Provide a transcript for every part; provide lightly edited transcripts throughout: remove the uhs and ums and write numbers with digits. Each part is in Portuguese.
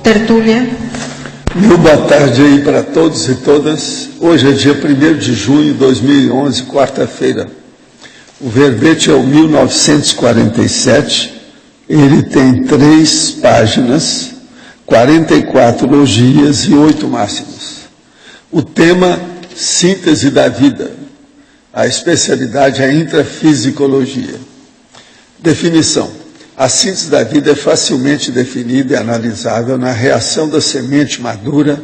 Tertúlia. Muito boa tarde aí para todos e todas. Hoje é dia 1º de junho de 2011, quarta-feira. O verbete é o 1947. Ele tem 3 páginas, 44 logias e 8 máximos. O tema, síntese da vida. A especialidade é a intrafisicologia. Definição. A síntese da vida é facilmente definida e analisável na reação da semente madura,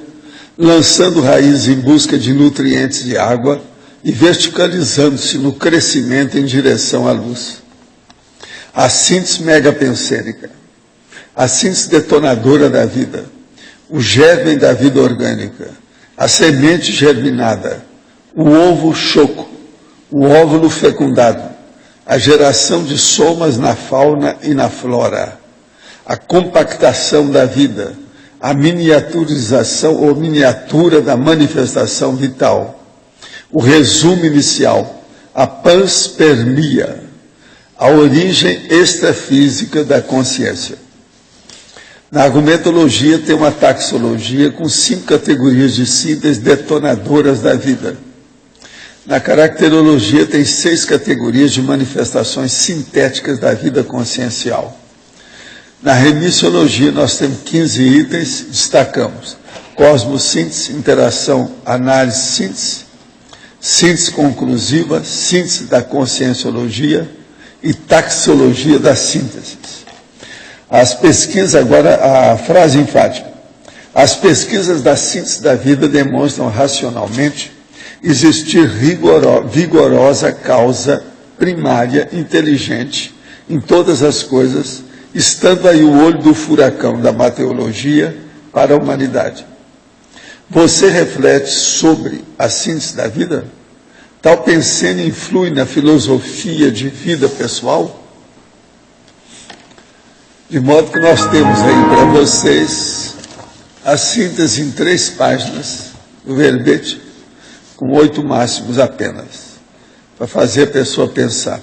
lançando raízes em busca de nutrientes e água e verticalizando-se no crescimento em direção à luz. A síntese megapensêrica, a síntese detonadora da vida, o germe da vida orgânica, a semente germinada, o ovo choco, o óvulo fecundado, a geração de somas na fauna e na flora, a compactação da vida, a miniaturização ou miniatura da manifestação vital, o resumo inicial, a panspermia, a origem extrafísica da consciência. Na argumentologia tem uma taxologia com 5 categorias de síntese detonadoras da vida. Na caracterologia tem 6 categorias de manifestações sintéticas da vida consciencial. Na remissiologia nós temos 15 itens, destacamos cosmossíntese, interação, análise, síntese, síntese conclusiva, síntese da conscienciologia e taxologia das sínteses. As pesquisas, agora a frase enfática. As pesquisas da síntese da vida demonstram racionalmente existir vigorosa causa primária, inteligente, em todas as coisas, estando aí o olho do furacão da mateologia para a humanidade. Você reflete sobre a síntese da vida? Tal pensênio influi na filosofia de vida pessoal? De modo que nós temos aí para vocês a síntese em 3 páginas do verbete, com 8 máximos apenas, para fazer a pessoa pensar.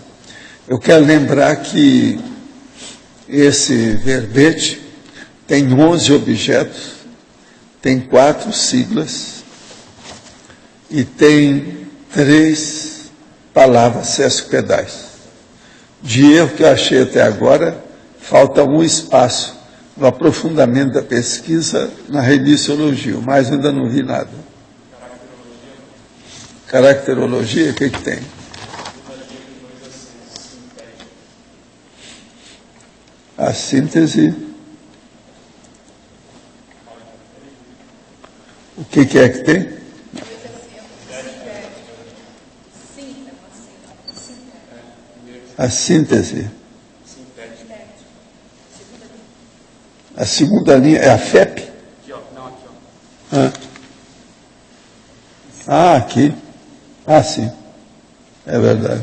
Eu quero lembrar que esse verbete tem 11 objetos, tem 4 siglas e tem 3 palavras sesquipedais. De erro que eu achei até agora, falta um espaço no aprofundamento da pesquisa na remissiologia, mas ainda não vi nada. Caracterologia, o que tem? A síntese. O que é que tem? A síntese. A segunda linha é a FEP? Aqui. Sim. É verdade.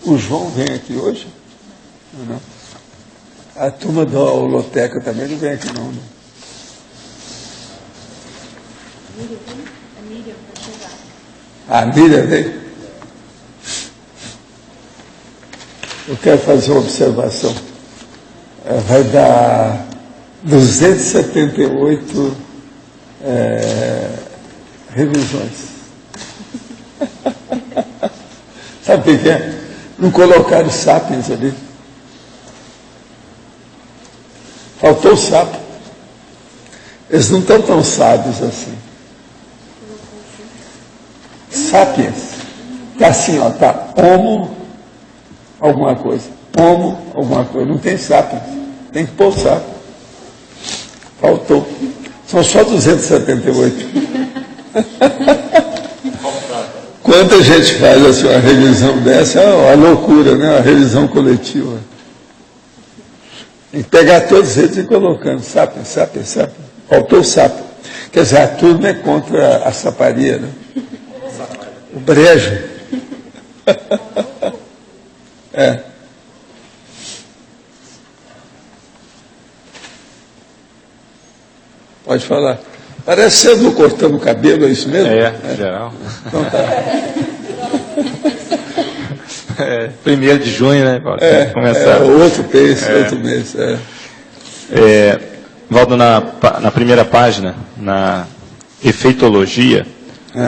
O João vem aqui hoje? Não. A turma da holoteca também não vem aqui não, né? A Miriam veio? Eu quero fazer uma observação. Vai dar 278 revisões. Sabe o que é? Não colocaram sapiens ali. Faltou o sapo. Eles não estão tão sábios assim. Sapiens. Está assim, ó, tá homo alguma coisa. Homo alguma coisa. Não tem sapiens. Tem que pôr sapo. Faltou. São só 278. Quanta gente faz assim, uma revisão dessa? É uma loucura, né? Uma revisão coletiva. Tem que pegar todos eles e ir colocando. Sapiens, sapiens, sapiens. Faltou o sapo. Quer dizer, a turma é contra a saparia, né? O brejo. Pode falar. Parece que você andou cortando o cabelo, é isso mesmo? Geral. Então tá. 1º de junho, né? Pode começar. Outro mês. Valdo, na primeira página, na efeitologia,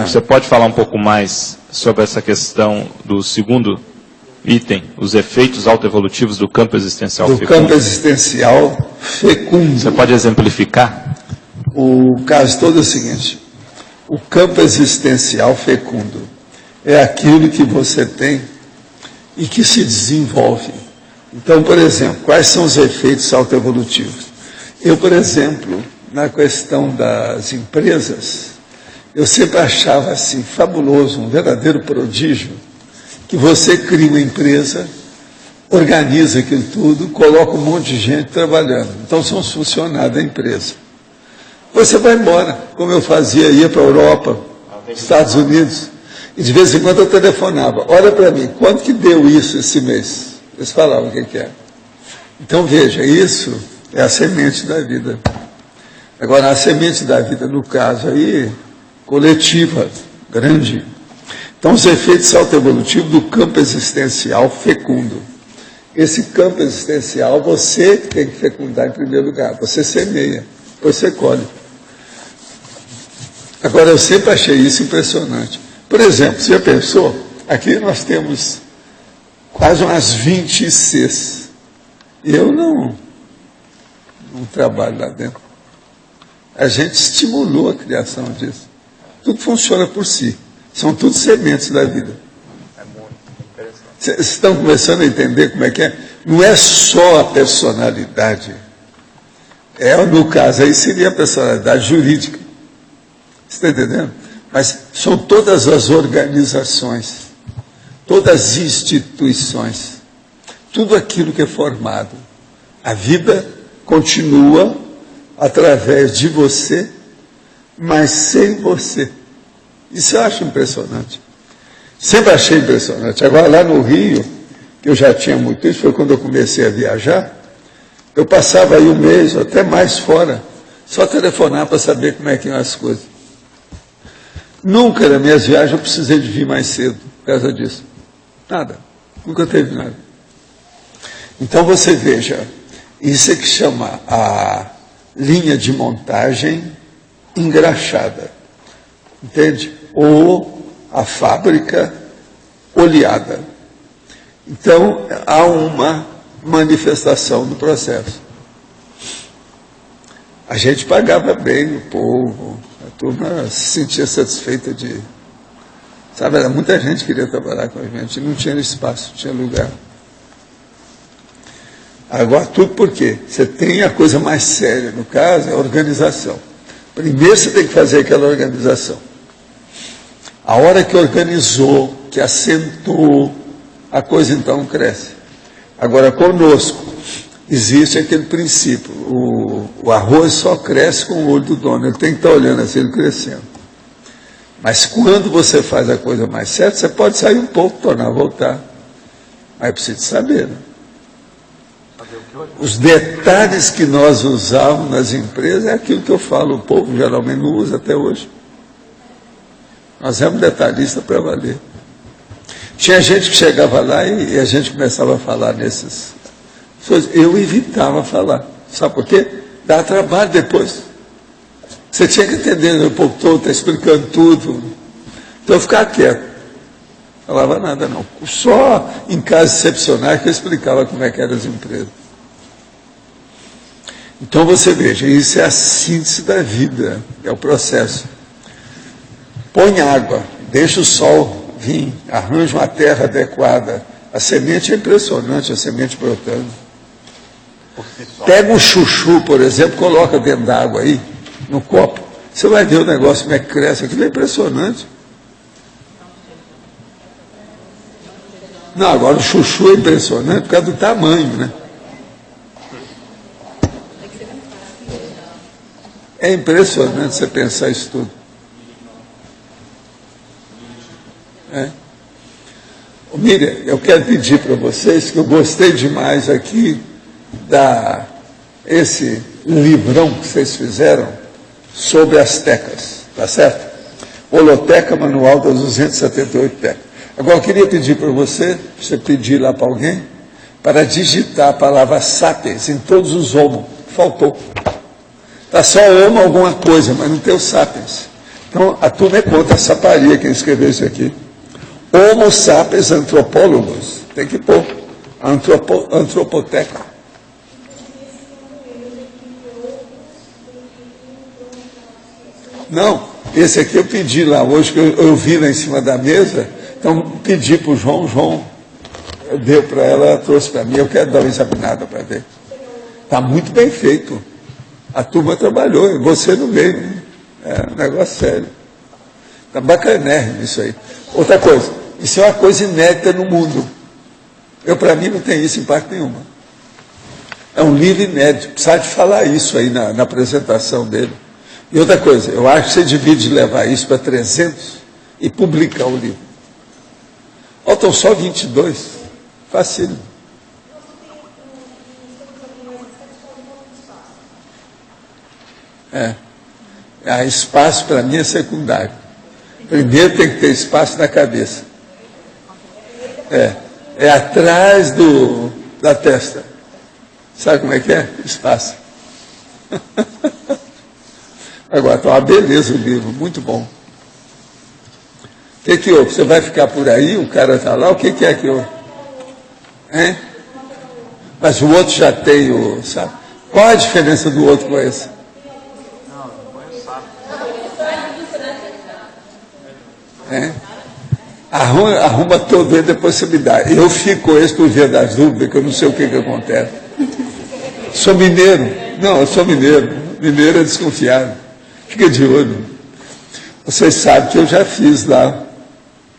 você pode falar um pouco mais sobre essa questão do segundo item, os efeitos autoevolutivos do campo existencial fecundo? Do campo existencial fecundo. Você pode exemplificar? O caso todo é o seguinte: o campo existencial fecundo é aquilo que você tem e que se desenvolve. Então, por exemplo, quais são os efeitos autoevolutivos? Eu, por exemplo, na questão das empresas, eu sempre achava assim fabuloso, um verdadeiro prodígio, que você cria uma empresa, organiza aquilo tudo, coloca um monte de gente trabalhando. Então, são os funcionários da empresa. Você vai embora, como eu fazia, ia para a Europa, Estados Unidos, e de vez em quando eu telefonava: olha para mim, quanto que deu isso esse mês? Eles falavam o que é. Então, veja, isso é a semente da vida. Agora, a semente da vida, no caso aí, coletiva, grande. Então, os efeitos autoevolutivos do campo existencial fecundo. Esse campo existencial, você tem que fecundar em primeiro lugar. Você semeia, depois você colhe. Agora, eu sempre achei isso impressionante. Por exemplo, você já pensou? Aqui nós temos quase umas 20 ICs. E eu não trabalho lá dentro. A gente estimulou a criação disso. Tudo funciona por si. São tudo sementes da vida. É muito interessante. Vocês estão começando a entender como é que é? Não é só a personalidade. No caso aí seria a personalidade jurídica. Você está entendendo? Mas são todas as organizações, todas as instituições, tudo aquilo que é formado. A vida continua através de você, mas sem você. Isso eu acho impressionante. Sempre achei impressionante. Agora, lá no Rio, que eu já tinha muito isso, foi quando eu comecei a viajar, eu passava aí um mês, ou até mais fora, só telefonar para saber como é que iam as coisas. Nunca nas minhas viagens eu precisei de vir mais cedo, por causa disso. Nada. Nunca teve nada. Então, você veja, isso é que chama a linha de montagem engraxada. Entende? Ou a fábrica oleada. Então, há uma manifestação do processo. A gente pagava bem o povo, a turma se sentia satisfeita de... Sabe, era muita gente que queria trabalhar com a gente, não tinha espaço, não tinha lugar. Agora, tudo por quê? Você tem a coisa mais séria, no caso, é a organização. Primeiro você tem que fazer aquela organização. A hora que organizou, que assentou, a coisa então cresce. Agora, conosco, existe aquele princípio. O arroz só cresce com o olho do dono. Ele tem que estar olhando assim, ele crescendo. Mas quando você faz a coisa mais certa, você pode sair um pouco, tornar a voltar. Mas precisa saber, né? Os detalhes que nós usávamos nas empresas é aquilo que eu falo, o povo geralmente não usa até hoje. Nós éramos detalhistas para valer. Tinha gente que chegava lá e a gente começava a falar nesses... Eu evitava falar. Sabe por quê? Dá trabalho depois. Você tinha que entender, o povo todo está explicando tudo. Então eu ficava quieto. Não falava nada, não. Só em casos excepcionais que eu explicava como é que eram as empresas. Então você veja, isso é a síntese da vida, é o processo. Põe água, deixa o sol vir, arranja uma terra adequada. A semente é impressionante, a semente brotando. Pega um chuchu, por exemplo, coloca dentro d'água aí, no copo. Você vai ver o negócio como é que cresce, aquilo é impressionante. Não, agora o chuchu é impressionante por causa do tamanho, né? É impressionante você pensar isso tudo. Miriam, eu quero pedir para vocês, que eu gostei demais aqui esse livrão que vocês fizeram, sobre as tecas, tá certo? Holoteca, manual das 278 tecas. Agora, eu queria pedir para você pedir lá para alguém, para digitar a palavra sapiens em todos os homo. Faltou. Está só homo alguma coisa, mas não tem o sapiens. Então, a turma é contra a saparia, quem escreveu isso aqui. Homo sapiens antropólogos. Tem que pôr. Antropoteca. Não, esse aqui eu pedi lá hoje, que eu vi lá em cima da mesa, então pedi para o João deu para ela, trouxe para mim, eu quero dar uma examinada para ver. Está muito bem feito. A turma trabalhou, e você não veio, né? É um negócio sério. Está bacanérrimo isso aí. Outra coisa, isso é uma coisa inédita no mundo. Para mim, não tem isso em parte nenhuma. É um livro inédito, precisa de falar isso aí na apresentação dele. E outra coisa, eu acho que você devia levar isso para 300 e publicar o livro. Faltam só 22. Facílimo. Espaço para mim é secundário. Primeiro tem que ter espaço na cabeça. É atrás da testa. Sabe como é que é? Espaço. Agora, está uma beleza o livro, muito bom. O que houve? Você vai ficar por aí, o cara está lá, o que é que houve? Hein? Mas o outro já tem o... Sabe? Qual a diferença do outro com esse? Arruma todo ele, depois você me dá. Eu fico com esse por via das dúvidas, que eu não sei o que acontece. Sou mineiro. Não, eu sou mineiro. Mineiro é desconfiado. Fica de olho. Vocês sabem que eu já fiz lá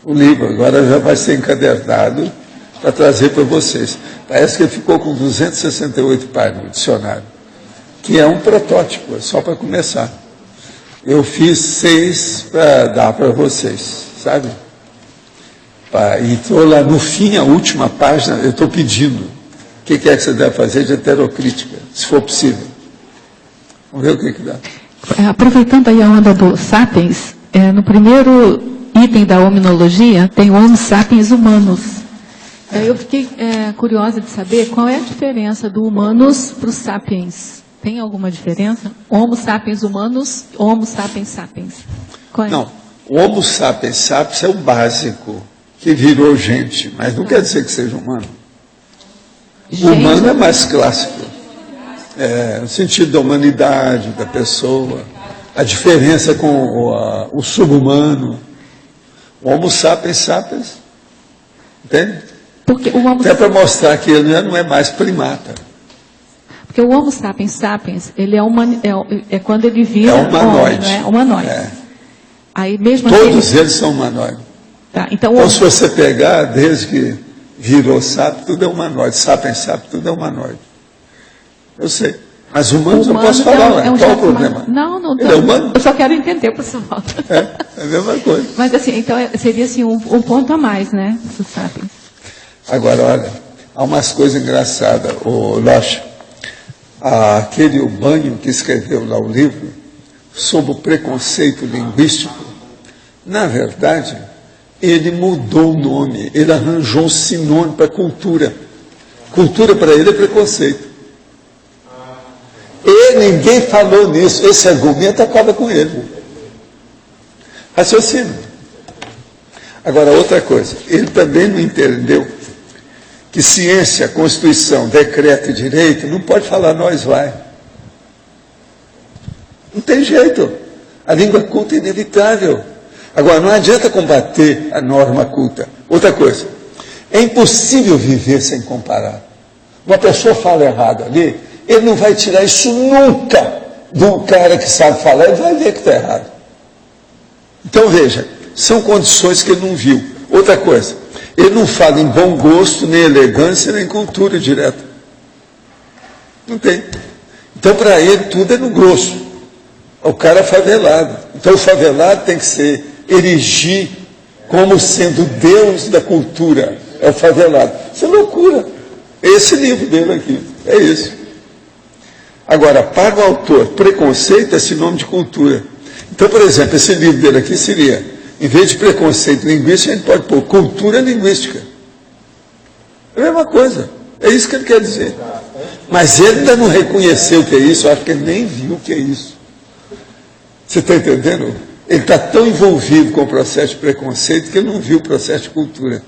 o livro, agora já vai ser encadernado para trazer para vocês. Parece que ele ficou com 268 páginas no dicionário, que é um protótipo, é só para começar. Eu fiz 6 para dar para vocês, sabe? E estou lá no fim, a última página, eu estou pedindo o que é que você deve fazer de heterocrítica, se for possível. Vamos ver o que dá. Aproveitando aí a onda do sapiens, no primeiro item da hominologia tem o Homo sapiens humanus. Eu fiquei curiosa de saber qual é a diferença do humanus para o sapiens. Tem alguma diferença? Homo sapiens humanus, Homo sapiens sapiens. Qual é? Não, o Homo sapiens sapiens é o básico, que virou gente, mas não quer dizer que seja humano. O humano é mais clássico. No sentido da humanidade, da pessoa, a diferença com o subhumano. O Homo sapiens sapiens, entende? Porque o Homo... Até para mostrar que ele não é mais primata. Porque o Homo sapiens sapiens, ele é quando ele vira humanoide. Homem, não é? Humanoide. Aí, mesmo todos assim, eles são humanoides. Tá, então se você pegar, desde que virou sapo, tudo é humanoide. Sapiens sapiens, tudo é humanoide. Eu sei. Mas humanos eu posso falar, qual o problema? Não. Ele é humano? Eu só quero entender, pessoal. É a mesma coisa. Mas assim, então seria assim um ponto a mais, né? Do sapiens. Agora, olha, há umas coisas engraçadas, o Locha. Aquele Banho que escreveu lá o livro sobre o preconceito linguístico, na verdade, ele mudou o nome, ele arranjou um sinônimo para cultura. Cultura para ele é preconceito. E ninguém falou nisso. Esse argumento acaba com ele. Raciocínio. Agora, outra coisa, ele também não entendeu que ciência, Constituição, decreto e direito não pode falar nós vai. Não tem jeito. A língua culta é inevitável. Agora, não adianta combater a norma culta. Outra coisa, é impossível viver sem comparar. Uma pessoa fala errado ali, ele não vai tirar isso nunca do cara que sabe falar, ele vai ver que está errado. Então, veja, são condições que ele não viu. Outra coisa, ele não fala em bom gosto, nem elegância, nem cultura direta. Não tem. Então, para ele, tudo é no grosso. O cara é favelado. Então, o favelado tem que ser erigir como sendo Deus da cultura. É o favelado. Isso é loucura. Esse livro dele aqui. É isso. Agora, para o autor, preconceito é sinônimo de cultura. Então, por exemplo, esse livro dele aqui seria, em vez de preconceito linguístico, a gente pode pôr cultura linguística. É a mesma coisa. É isso que ele quer dizer. Mas ele ainda não reconheceu o que é isso, eu acho que ele nem viu o que é isso. Você está entendendo? Ele está tão envolvido com o processo de preconceito que ele não viu o processo de cultura.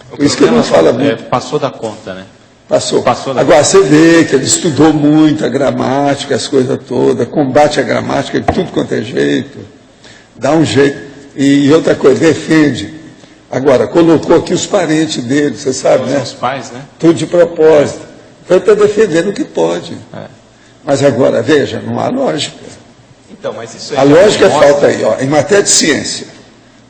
Por isso que ele não fala muito. Passou da conta, né? Passou. Passou da Agora, você vê que ele estudou muito a gramática, as coisas todas, combate a gramática de tudo quanto é jeito, dá um jeito. E outra coisa, defende. Agora, colocou aqui os parentes dele, você sabe, né? Os pais, né? Tudo de propósito. Então, ele está defendendo o que pode. Mas agora, veja, não há lógica. Então, mas isso A lógica falta aí, ó, em matéria de ciência.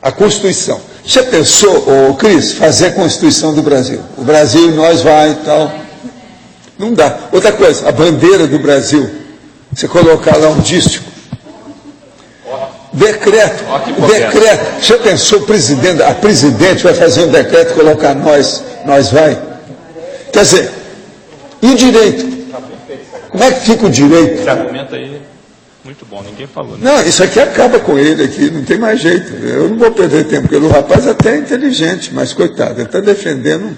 A Constituição. Você pensou, Cris, fazer a Constituição do Brasil? O Brasil, nós vai e tal. Não dá. Outra coisa, a bandeira do Brasil. Você colocar lá um dístico. Decreto. Decreto. Você pensou, a presidente vai fazer um decreto e colocar nós vai? Quer dizer, e o direito? Como é que fica o direito? Esse argumento aí, muito bom, ninguém falou. Né? Não, isso aqui acaba com ele aqui, não tem mais jeito. Eu não vou perder tempo, porque o rapaz até é inteligente, mas coitado, ele está defendendo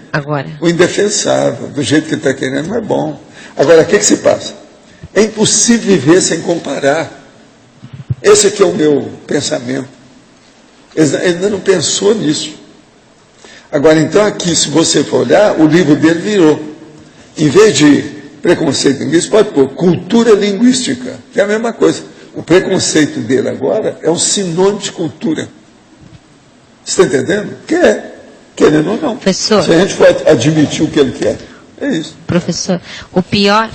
o indefensável, do jeito que ele está querendo, não é bom. Agora, o que se passa? É impossível viver sem comparar. Esse aqui é o meu pensamento. Ele ainda não pensou nisso. Agora, então, aqui, se você for olhar, o livro dele virou. Em vez de preconceito linguístico, pode pôr cultura linguística, que é a mesma coisa. O preconceito dele agora é um sinônimo de cultura. Você está entendendo? Que é, querendo ou não. Professor, se a gente pode admitir o que ele quer, é isso. Professor, o pior...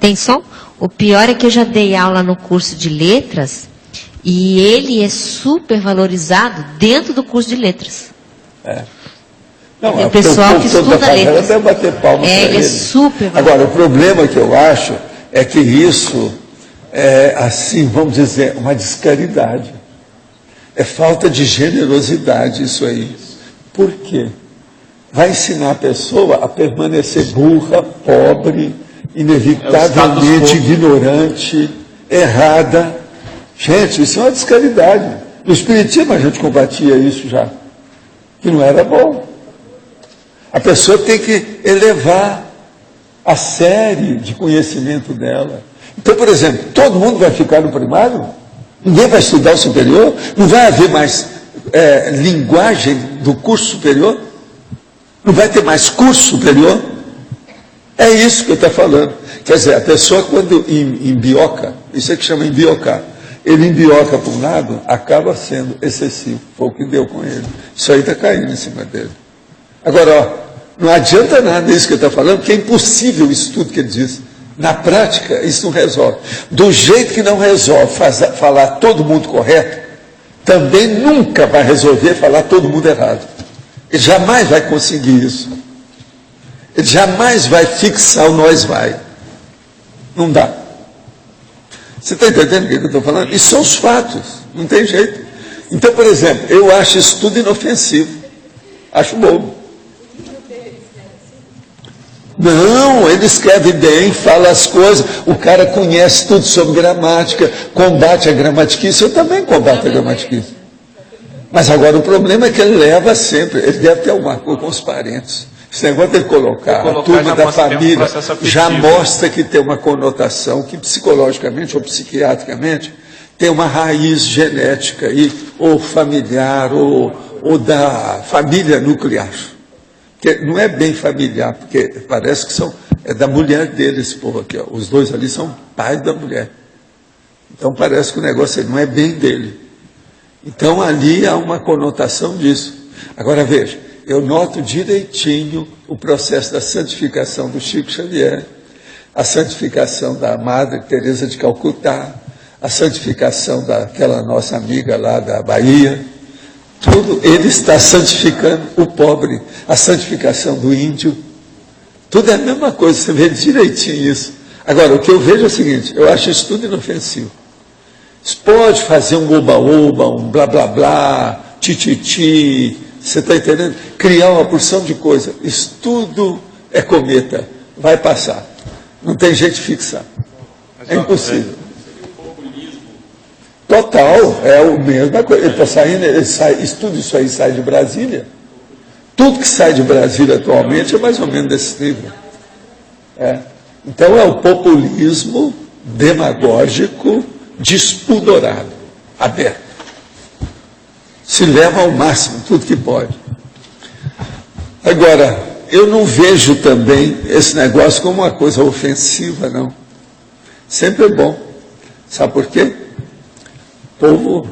Tem som? O pior é que eu já dei aula no curso de letras e ele é super valorizado dentro do curso de letras. Não, o pessoal que estuda letras. Deve bater palmas para ele ele. É super valorizado. Agora, o problema que eu acho é que isso é, assim, vamos dizer, uma descaridade. É falta de generosidade isso aí. Por quê? Vai ensinar a pessoa a permanecer burra, pobre, inevitavelmente ignorante, errada. Gente, isso é uma descaridade. No Espiritismo a gente combatia isso já, que não era bom. A pessoa tem que elevar a série de conhecimento dela. Então, por exemplo, todo mundo vai ficar no primário? Ninguém vai estudar o superior? Não vai haver mais linguagem do curso superior? Não vai ter mais curso superior? É isso que eu estou falando. Quer dizer, a pessoa quando embioca, isso é que chama embiocar, ele embioca para um lado, acaba sendo excessivo. Foi o que deu com ele. Isso aí está caindo em cima dele. Agora, ó, não adianta nada isso que ele está falando, porque é impossível isso tudo que ele diz. Na prática, isso não resolve. Do jeito que não resolve falar todo mundo correto, também nunca vai resolver falar todo mundo errado. Ele jamais vai conseguir isso. Ele jamais vai fixar o nós vai. Não dá. Você está entendendo o que eu estou falando? Isso são os fatos, não tem jeito. Então, por exemplo, eu acho isso tudo inofensivo. Acho bobo. Não, ele escreve bem, fala as coisas, o cara conhece tudo sobre gramática, combate a gramatiquice, eu também combato a gramatiquice. Mas agora o problema é que ele leva sempre, ele deve ter alguma coisa com os parentes. Esse negócio de colocar a turma da família já mostra que tem uma conotação que psicologicamente ou psiquiatricamente tem uma raiz genética aí, ou familiar, ou da família nuclear. Que não é bem familiar, porque parece que é da mulher dele esse povo aqui. Ó. Os dois ali são pais da mulher. Então parece que o negócio não é bem dele. Então ali há uma conotação disso. Agora veja, eu noto direitinho o processo da santificação do Chico Xavier, a santificação da Madre Teresa de Calcutá, a santificação daquela nossa amiga lá da Bahia. Tudo, ele está santificando o pobre, a santificação do índio. Tudo é a mesma coisa, você vê direitinho isso. Agora, o que eu vejo é o seguinte, eu acho isso tudo inofensivo. Isso pode fazer um oba-oba, um blá-blá-blá, ti-ti-ti, você está entendendo? Criar uma porção de coisa. Isso tudo é cometa, vai passar. Não tem jeito de fixar. É impossível. Total, é a mesma coisa. Ele está saindo, tudo isso aí sai de Brasília. Tudo que sai de Brasília atualmente é mais ou menos desse nível. Então é o populismo demagógico, despudorado, aberto. Se leva ao máximo tudo que pode. Agora, eu não vejo também esse negócio como uma coisa ofensiva, não. Sempre é bom. Sabe por quê? Povo,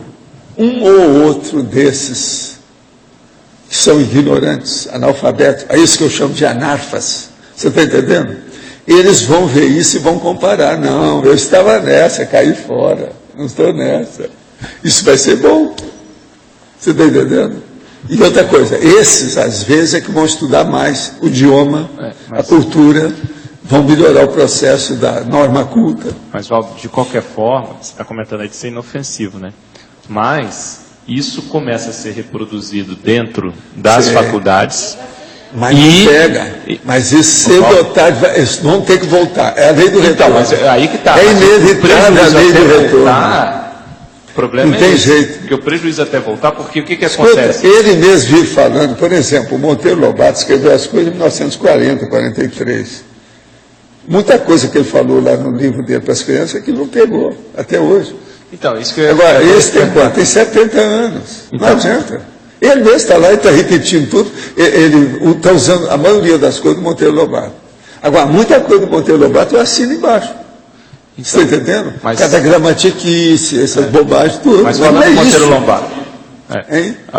um ou outro desses que são ignorantes, analfabetos, é isso que eu chamo de anarfas. Você está entendendo? Eles vão ver isso e vão comparar. Não, eu estava nessa, caí fora. Não estou nessa. Isso vai ser bom. Você está entendendo? E outra coisa, esses, às vezes, é que vão estudar mais o idioma, a cultura, vão melhorar o processo da norma culta. Mas, Valdo, de qualquer forma, você está comentando aí de ser inofensivo, né? Mas isso começa a ser reproduzido dentro das faculdades. Mas não pega. Mas isso cedo ou tarde, eles vão ter que voltar. É a lei do retorno. Então, mas aí que está. É inevitável a lei do retorno. O problema não tem jeito. Porque o prejuízo até voltar, porque o que Escuta, acontece? Ele mesmo vive falando, por exemplo, o Monteiro Lobato escreveu as coisas em 1940, 43. Muita coisa que ele falou lá no livro dele para as crianças que não pegou, até hoje. Então, isso que eu Agora, esse tem quanto? Tem 70 anos. Então, não adianta. Ele mesmo está lá e está repetindo tudo. Ele está usando a maioria das coisas do Monteiro Lobato. Agora, muita coisa do Monteiro Lobato eu assino embaixo. Você está entendendo? Cada gramatiquice, essas bobagens, tudo. Mas falando em Monteiro isso. Lobato.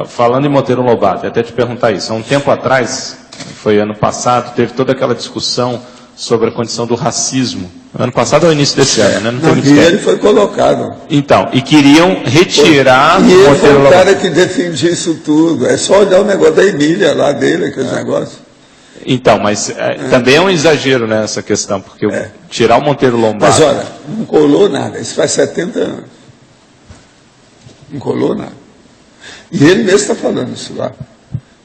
Falando em Monteiro Lobato, até te perguntar isso. Há um tempo atrás, foi ano passado, teve toda aquela discussão sobre a condição do racismo. Ano passado ou início desse ano, né? Não tem muito tempo. Ele foi colocado. Então, e queriam retirar e ele foi o Lobato. cara que defendia isso tudo. É só olhar o negócio da Emília lá dele, aqueles negócios. Então, mas também é um exagero nessa questão, porque tirar o Monteiro Lobato... Mas olha, não colou nada, isso faz 70 anos. Não colou nada. E ele mesmo está falando isso lá.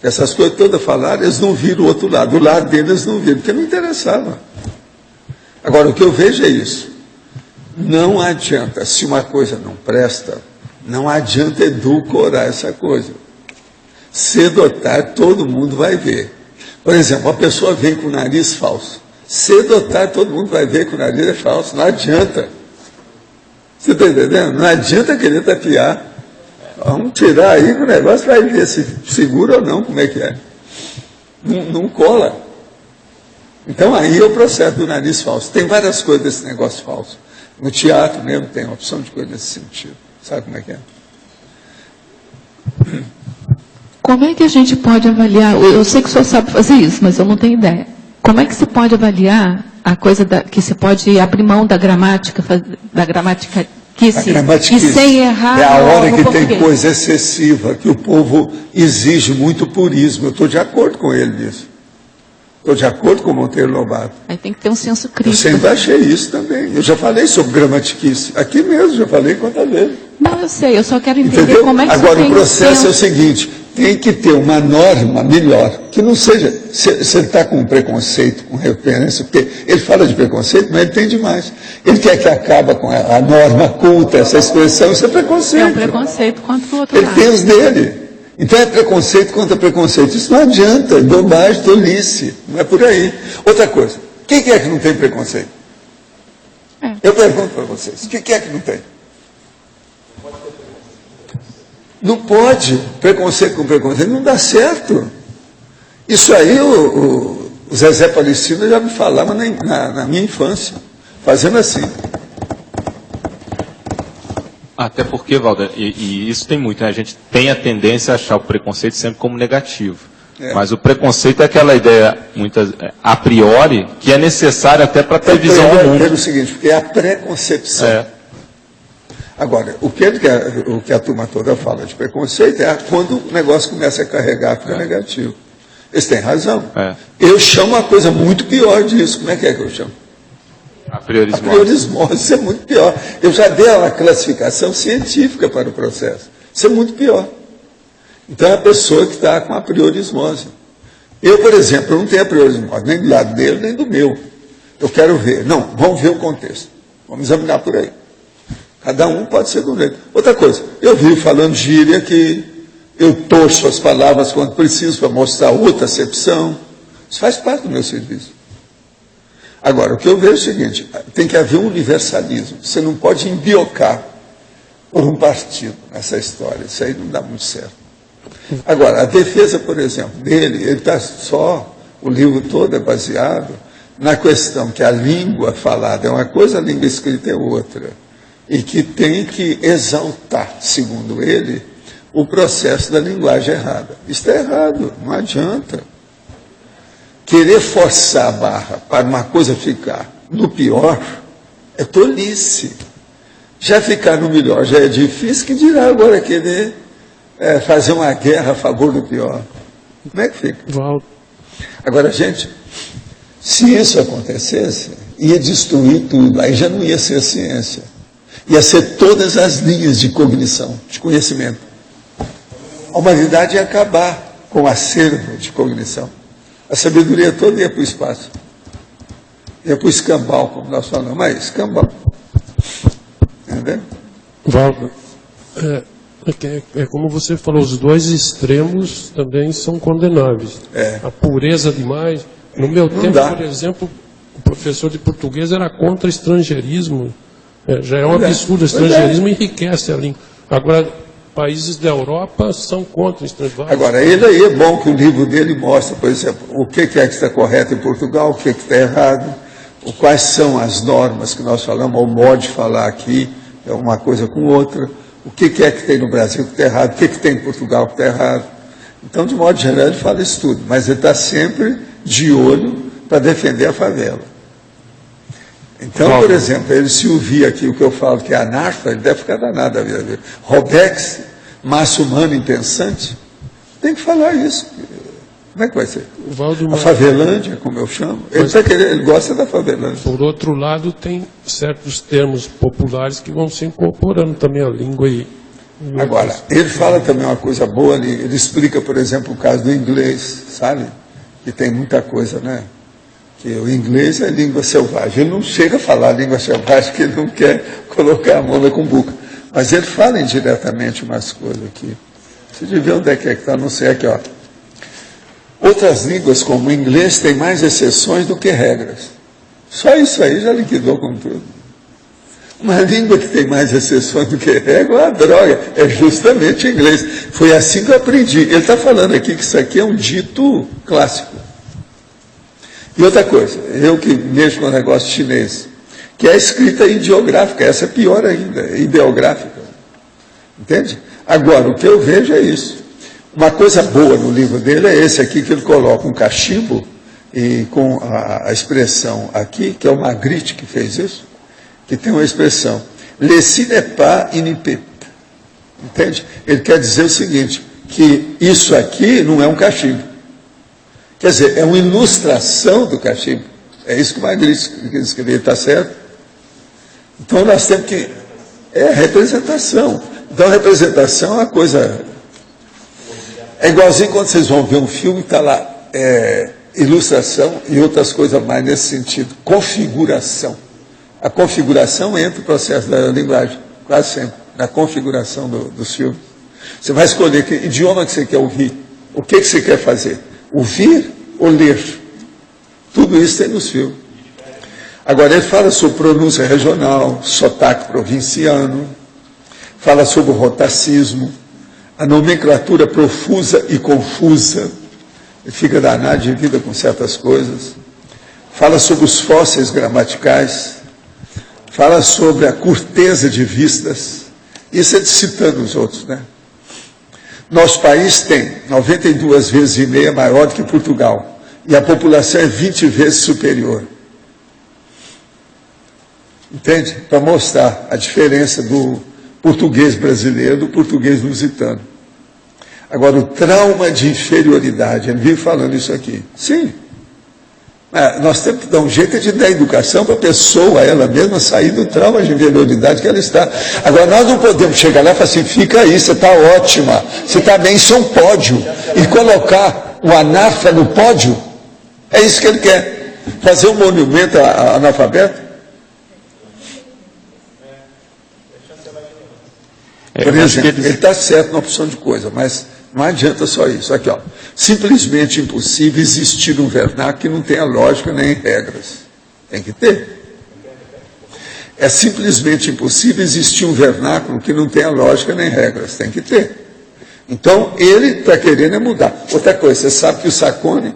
Essas coisas todas falaram, eles não viram o outro lado. O lado deles eles não viram, porque não interessava. Agora, o que eu vejo é isso. Não adianta, se uma coisa não presta, não adianta edulcorar essa coisa. Cedo ou tarde, todo mundo vai ver. Por exemplo, a pessoa vem com o nariz falso. Cedo ou tarde, todo mundo vai ver que o nariz é falso. Não adianta. Você está entendendo? Não adianta querer tapear. Vamos tirar aí o negócio, vai ver se segura ou não, como é que é. Não cola. Então aí é o processo do nariz falso. Tem várias coisas desse negócio falso. No teatro mesmo tem uma opção de coisa nesse sentido. Sabe como é que é? Como é que a gente pode avaliar? Eu sei que o senhor sabe fazer isso, mas eu não tenho ideia. Como é que se pode avaliar a coisa que se pode abrir mão da gramática, e sem errar? É a hora que português. tem coisa excessiva, que o povo exige muito purismo. Eu estou de acordo com ele nisso. Estou de acordo com o Monteiro Lobato. Aí tem que ter um senso Eu crítico. sempre achei isso também. Eu já falei sobre gramatiquice. Aqui mesmo, já falei quantas vezes. Não, eu sei, eu só quero entender Entendeu? como é que Agora, tem o processo é o senso. seguinte, tem que ter uma norma melhor, que não seja, se ele está com preconceito, com referência, porque ele fala de preconceito, mas ele tem demais. Ele quer que acabe com a norma culta, essa expressão, isso é preconceito. É um preconceito contra o outro Ele lado. tem os dele. Então é preconceito contra preconceito. Isso não adianta, é bobagem, tolice, não é por aí. Outra coisa, quem é que não tem preconceito? Eu pergunto para vocês, o que é que não tem? Não pode, preconceito com preconceito, não dá certo. Isso aí o Zezé Palestino já me falava na minha infância, fazendo assim. Até porque, Valder, e isso tem muito, né? A gente tem a tendência a achar o preconceito sempre como negativo. Mas o preconceito é aquela ideia, a priori, que é necessária até para ter visão do mundo. É o seguinte, porque é a preconcepção. Agora, o que a turma toda fala de preconceito é quando o negócio começa a carregar, fica negativo. Eles têm razão. Eu chamo uma coisa muito pior disso. Como é que eu chamo? A priorismose. A priorismose, isso é muito pior. Eu já dei uma classificação científica para o processo. Isso é muito pior. Então é a pessoa que está com a priorismose. Eu, por exemplo, eu não tenho a priorismose, nem do lado dele, nem do meu. Eu quero ver. Não, vamos ver o contexto. Vamos examinar por aí. Cada um pode ser de um jeito. Outra coisa, eu vi falando gíria que eu torço as palavras quando preciso para mostrar outra acepção. Isso faz parte do meu serviço. Agora, o que eu vejo é o seguinte, tem que haver um universalismo. Você não pode embiocar por um partido nessa história. Isso aí não dá muito certo. Agora, a defesa, por exemplo, dele, ele está só, o livro todo é baseado na questão que a língua falada é uma coisa, a língua escrita é outra. E que tem que exaltar, segundo ele, o processo da linguagem errada. Isso está errado, não adianta. Querer forçar a barra para uma coisa ficar no pior é tolice. Já ficar no melhor já é difícil, que dirá agora querer fazer uma guerra a favor do pior. Como é que fica? Agora, gente, se isso acontecesse, ia destruir tudo, aí já não ia ser ciência. Ia ser todas as linhas de cognição, de conhecimento. A humanidade ia acabar com o acervo de cognição. A sabedoria toda ia para o espaço. Ia para o escambau, como nós falamos. Mas escambau. Entendeu? Valdo, é como você falou, os dois extremos também são condenáveis. A pureza demais. No meu tempo, por exemplo, o professor de português era contra estrangeirismo. Já é um absurdo, o estrangeirismo enriquece a língua. Agora, países da Europa são contra estrangeirismo. Agora, ele aí é bom que o livro dele mostra, por exemplo, o que é que está correto em Portugal, o que é que está errado, quais são as normas que nós falamos, ou o modo de falar aqui, é uma coisa com outra, o que é que tem no Brasil que está errado, o que tem em Portugal que está errado. Então, de modo geral, ele fala isso tudo, mas ele está sempre de olho para defender a favela. Então, por exemplo, ele se ouvir aqui o que eu falo que é anarfa, ele deve ficar danado a vida dele. Robex, massa humana impensante, tem que falar isso. Como é que vai ser? A favelândia, como eu chamo. Ele gosta da favelândia. Por outro lado, tem certos termos populares que vão se incorporando também à língua. Agora, ele fala também uma coisa boa ali. Ele explica, por exemplo, o caso do inglês, sabe? Que tem muita coisa, né? Que o inglês é língua selvagem. Ele não chega a falar língua selvagem porque ele não quer colocar a mão na cumbuca. Mas ele fala indiretamente umas coisas aqui. Você devia ver onde é que está, não sei, aqui, ó. Outras línguas, como o inglês, têm mais exceções do que regras. Só isso aí já liquidou com tudo. Uma língua que tem mais exceções do que regras é uma droga. É justamente o inglês. Foi assim que eu aprendi. Ele está falando aqui que isso aqui é um dito clássico. E outra coisa, eu que mexo com o negócio chinês, que é a escrita ideográfica, essa é pior ainda, ideográfica. Entende? Agora, o que eu vejo é isso. Uma coisa boa no livro dele é esse aqui, que ele coloca um cachimbo, e com a expressão aqui, que é o Magritte que fez isso, que tem uma expressão, le n'est pas une pipe. Entende? Ele quer dizer o seguinte, que isso aqui não é um cachimbo. Quer dizer, é uma ilustração do cachimbo. É isso que o Magritte escreveu, está certo? Então nós temos que... É representação. Então a representação é uma coisa... É igualzinho quando vocês vão ver um filme, está lá ilustração e outras coisas mais nesse sentido. Configuração. A configuração entra no processo da linguagem, quase sempre, na configuração dos filmes. Você vai escolher que idioma que você quer ouvir, o que você quer fazer. Ouvir ou ler. Tudo isso tem nos filmes. Agora, ele fala sobre pronúncia regional, sotaque provinciano, fala sobre o rotacismo, a nomenclatura profusa e confusa. Ele fica danado de vida com certas coisas. Fala sobre os fósseis gramaticais, fala sobre a curteza de vistas. Isso é citando os outros, né? Nosso país tem 92 vezes e meia maior do que Portugal. E a população é 20 vezes superior. Entende? Para mostrar a diferença do português brasileiro do português lusitano. Agora, o trauma de inferioridade, ele vive falando isso aqui. Sim. Nós temos que dar um jeito de dar educação para a pessoa, ela mesma, sair do trauma de inferioridade que ela está. Agora, nós não podemos chegar lá e falar assim, fica aí, você está ótima, você está bem, isso é um pódio. E colocar o anarfa no pódio, é isso que ele quer. Fazer um monumento a analfabeto. Por exemplo, ele está certo na opção de coisa, mas não adianta só isso. Aqui, ó, simplesmente impossível existir um vernáculo que não tenha lógica nem regras. Tem que ter. É simplesmente impossível existir um vernáculo que não tenha lógica nem regras. Tem que ter. Então, ele está querendo mudar. Outra coisa, você sabe que o Saccone,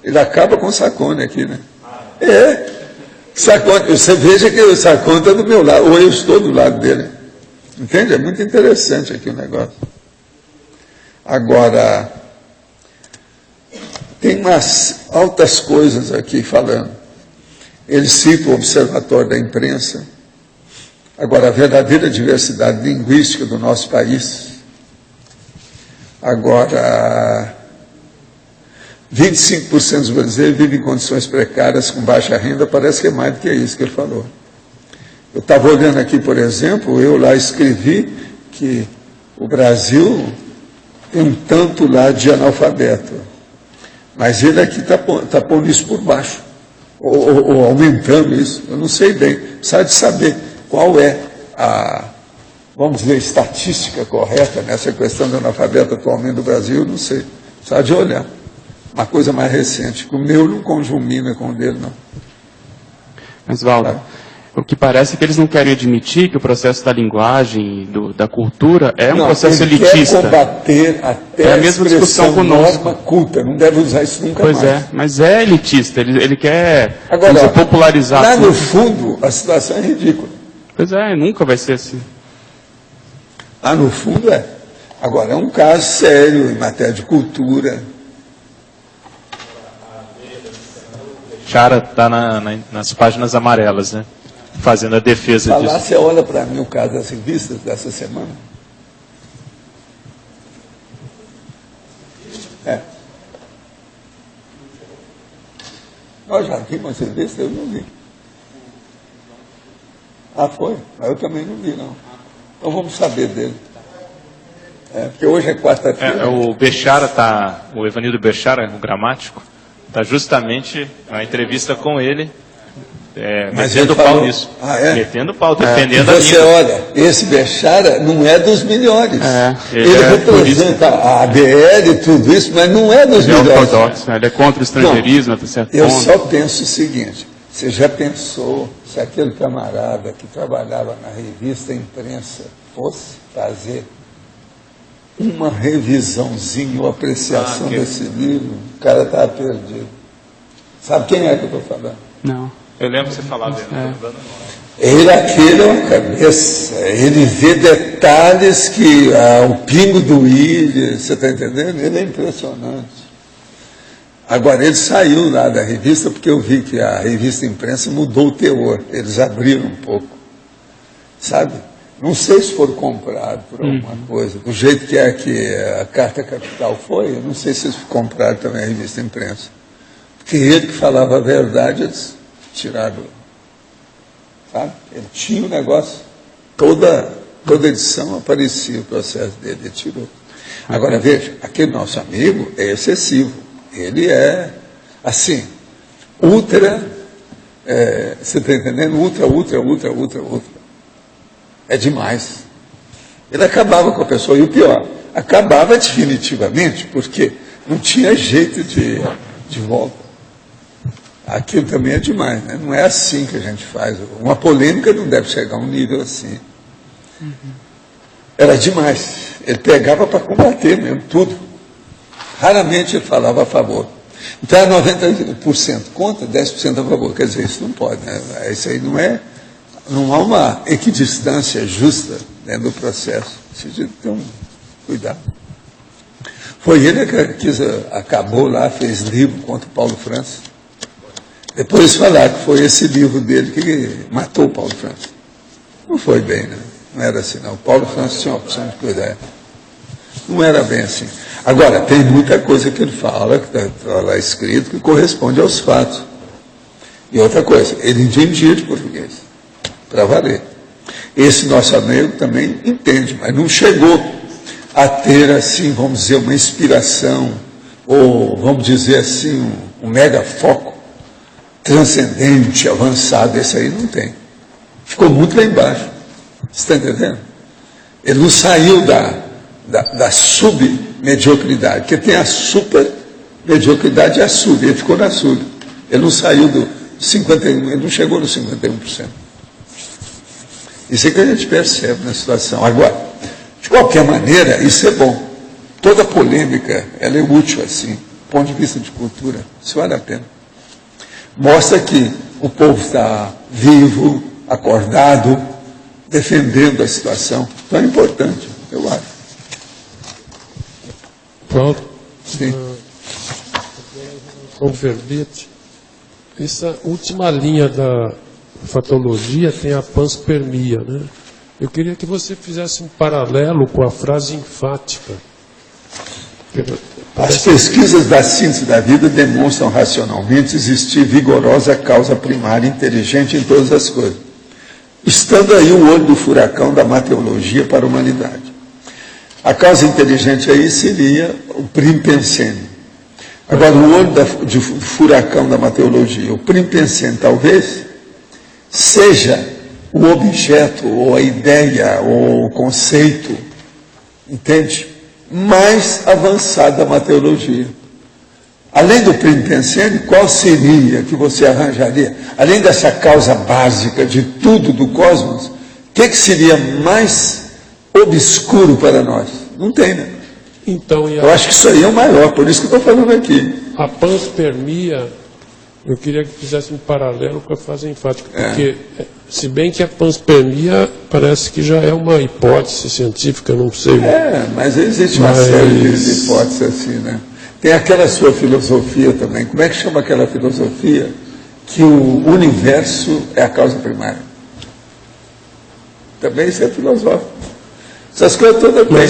ele acaba com o Saccone aqui, né? Saccone, você veja que o Saccone está do meu lado, ou eu estou do lado dele. Entende? É muito interessante aqui o negócio. Agora, tem umas altas coisas aqui falando. Ele cita o Observatório da Imprensa. Agora, a verdadeira diversidade linguística do nosso país. Agora, 25% dos brasileiros vivem em condições precárias com baixa renda, parece que é mais do que isso que ele falou. Eu estava olhando aqui, por exemplo, eu lá escrevi que o Brasil tem um tanto lá de analfabeto, mas ele aqui está pondo isso por baixo, ou aumentando isso, eu não sei bem, precisa de saber qual é a, vamos dizer, estatística correta nessa questão do analfabeto atualmente no Brasil, não sei, precisa de olhar. Uma coisa mais recente, que o meu não conjumina com o dele, não. Mas, Valdo, o que parece é que eles não querem admitir que o processo da linguagem, da cultura, é um processo elitista. Quer combater até a mesma discussão conosco. Norma culta, não deve usar isso nunca mais. Pois é, mas é elitista, ele quer Agora, popularizar lá tudo. no fundo, a situação é ridícula. Pois é, nunca vai ser assim. Lá no fundo é. Agora, é um caso sério em matéria de cultura. Chara está nas páginas amarelas, né? Fazendo a defesa Falar, disso. você olha para mim o caso das revistas dessa semana. Nós já vimos as revistas, eu não vi. Ah, foi? Mas eu também não vi, não. Então vamos saber dele. Porque hoje é quarta-feira. O Bechara o Evanildo Bechara, o gramático, está justamente na entrevista com ele, metendo pau nisso. Metendo pau, defendendo a Você olha, esse Bechara não é dos melhores. Ele representa a ABL e tudo isso, mas não é dos melhores. Ele é ortodoxo, ele é contra o estrangeirismo, até certo eu ponto. só penso o seguinte, você já pensou se aquele camarada que trabalhava na revista Imprensa fosse fazer uma revisãozinha ou apreciação desse livro, o cara estava perdido. Sabe quem é que eu estou falando? Não. Eu lembro que você falava dele. Ele, aquele é uma cabeça, ele vê detalhes que o pingo do ilha, você está entendendo? Ele é impressionante. Agora, ele saiu lá da revista porque eu vi que a revista Imprensa mudou o teor, eles abriram um pouco, sabe? Não sei se foram comprados por alguma coisa, do jeito que a Carta Capital foi, eu não sei se eles compraram também a revista Imprensa. Porque ele que falava a verdade, eles tiraram, sabe? Ele tinha o negócio, toda edição aparecia o processo dele, ele tirou. Agora, veja, aquele nosso amigo é excessivo, ele é, assim, ultra, você está entendendo? Ultra. É demais. Ele acabava com a pessoa, e o pior, acabava definitivamente, porque não tinha jeito de volta. Aquilo também é demais, né? Não é assim que a gente faz. Uma polêmica não deve chegar a um nível assim. Era demais. Ele pegava para combater mesmo, tudo. Raramente ele falava a favor. Então é 90% contra, 10% a favor. Quer dizer, isso não pode, né? Isso aí não há uma equidistância justa dentro do processo. Precisa ter um cuidado. Foi ele que acabou lá, fez livro contra o Paulo Francis. Depois falaram que foi esse livro dele que matou o Paulo Francis. Não foi bem, né? Não era assim, não. O Paulo Francis tinha uma opção de cuidar. Não era bem assim. Agora, tem muita coisa que ele fala, que está lá escrito, que corresponde aos fatos. E outra coisa, ele entendia de português, para valer. Esse nosso amigo também entende, mas não chegou a ter, assim, vamos dizer, uma inspiração, ou, vamos dizer assim, um mega foco transcendente, avançado. Esse aí não tem. Ficou muito lá embaixo. Você está entendendo? Ele não saiu da submediocridade, porque tem a supermediocridade e a sub, ele ficou na sub. Ele não saiu do 51%, ele não chegou no 51%. Isso é que a gente percebe na situação. Agora, de qualquer maneira, isso é bom. Toda polêmica, ela é útil assim, do ponto de vista de cultura, isso vale a pena. Mostra que o povo está vivo, acordado, defendendo a situação. Então é importante, eu acho. Pronto. Sim. O verbete. Essa última linha da fatologia tem a panspermia, né? Eu queria que você fizesse um paralelo com a frase enfática. As pesquisas da síntese da vida demonstram racionalmente existir vigorosa causa primária inteligente em todas as coisas. Estando aí o olho do furacão da mateologia para a humanidade. A causa inteligente aí seria o prim pensene. Agora, o olho do furacão da mateologia, o prim pensene, talvez seja o objeto, ou a ideia, ou o conceito, entende? Mais avançado da mateologia. Além do prim pensene, qual seria que você arranjaria? Além dessa causa básica de tudo do cosmos, o que seria mais obscuro para nós? Não tem, né? Então, eu acho que isso aí é o maior, por isso que eu estou falando aqui. A panspermia, eu queria que fizesse um paralelo com a fase enfática, porque, se bem que a panspermia parece que já é uma hipótese científica, não sei. Mas existe uma série de hipóteses assim, né? Tem aquela sua filosofia também, como é que chama aquela filosofia? Que o universo é a causa primária. Também isso é filosófico. Essas coisas todas bem.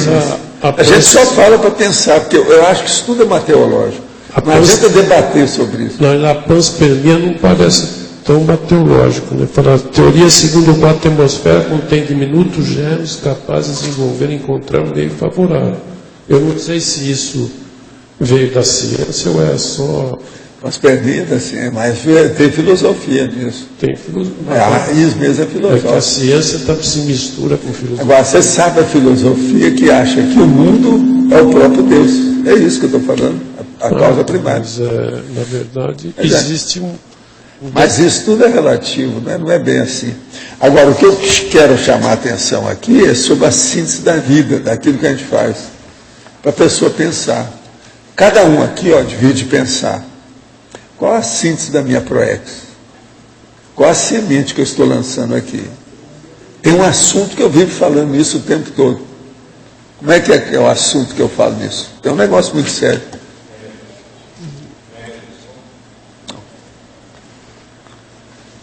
A gente só fala para pensar, porque eu acho que isso tudo é mateológico. Não adianta debater sobre isso. Não, a panspermia não parece tão mateológico, né? Fala, a teoria segundo a qual a atmosfera contém diminutos germes capazes de desenvolver e encontrar um meio favorável. Eu não sei se isso veio da ciência ou é só... Panspermia da ciência, mas tem filosofia nisso. Tem filosofia. A raiz mesmo é filosófica. É que a ciência se mistura com filosofia. Agora, você sabe a filosofia que acha que o mundo é o próprio Deus. É isso que eu estou falando, a causa primária. Mas, na verdade, existe um... Mas isso tudo é relativo, né? Não é bem assim. Agora, o que eu quero chamar a atenção aqui é sobre a síntese da vida, daquilo que a gente faz, para a pessoa pensar. Cada um aqui, divide pensar. Qual a síntese da minha Proex? Qual a semente que eu estou lançando aqui? Tem um assunto que eu vivo falando isso o tempo todo. Como é que é o assunto que eu falo nisso? É um negócio muito sério.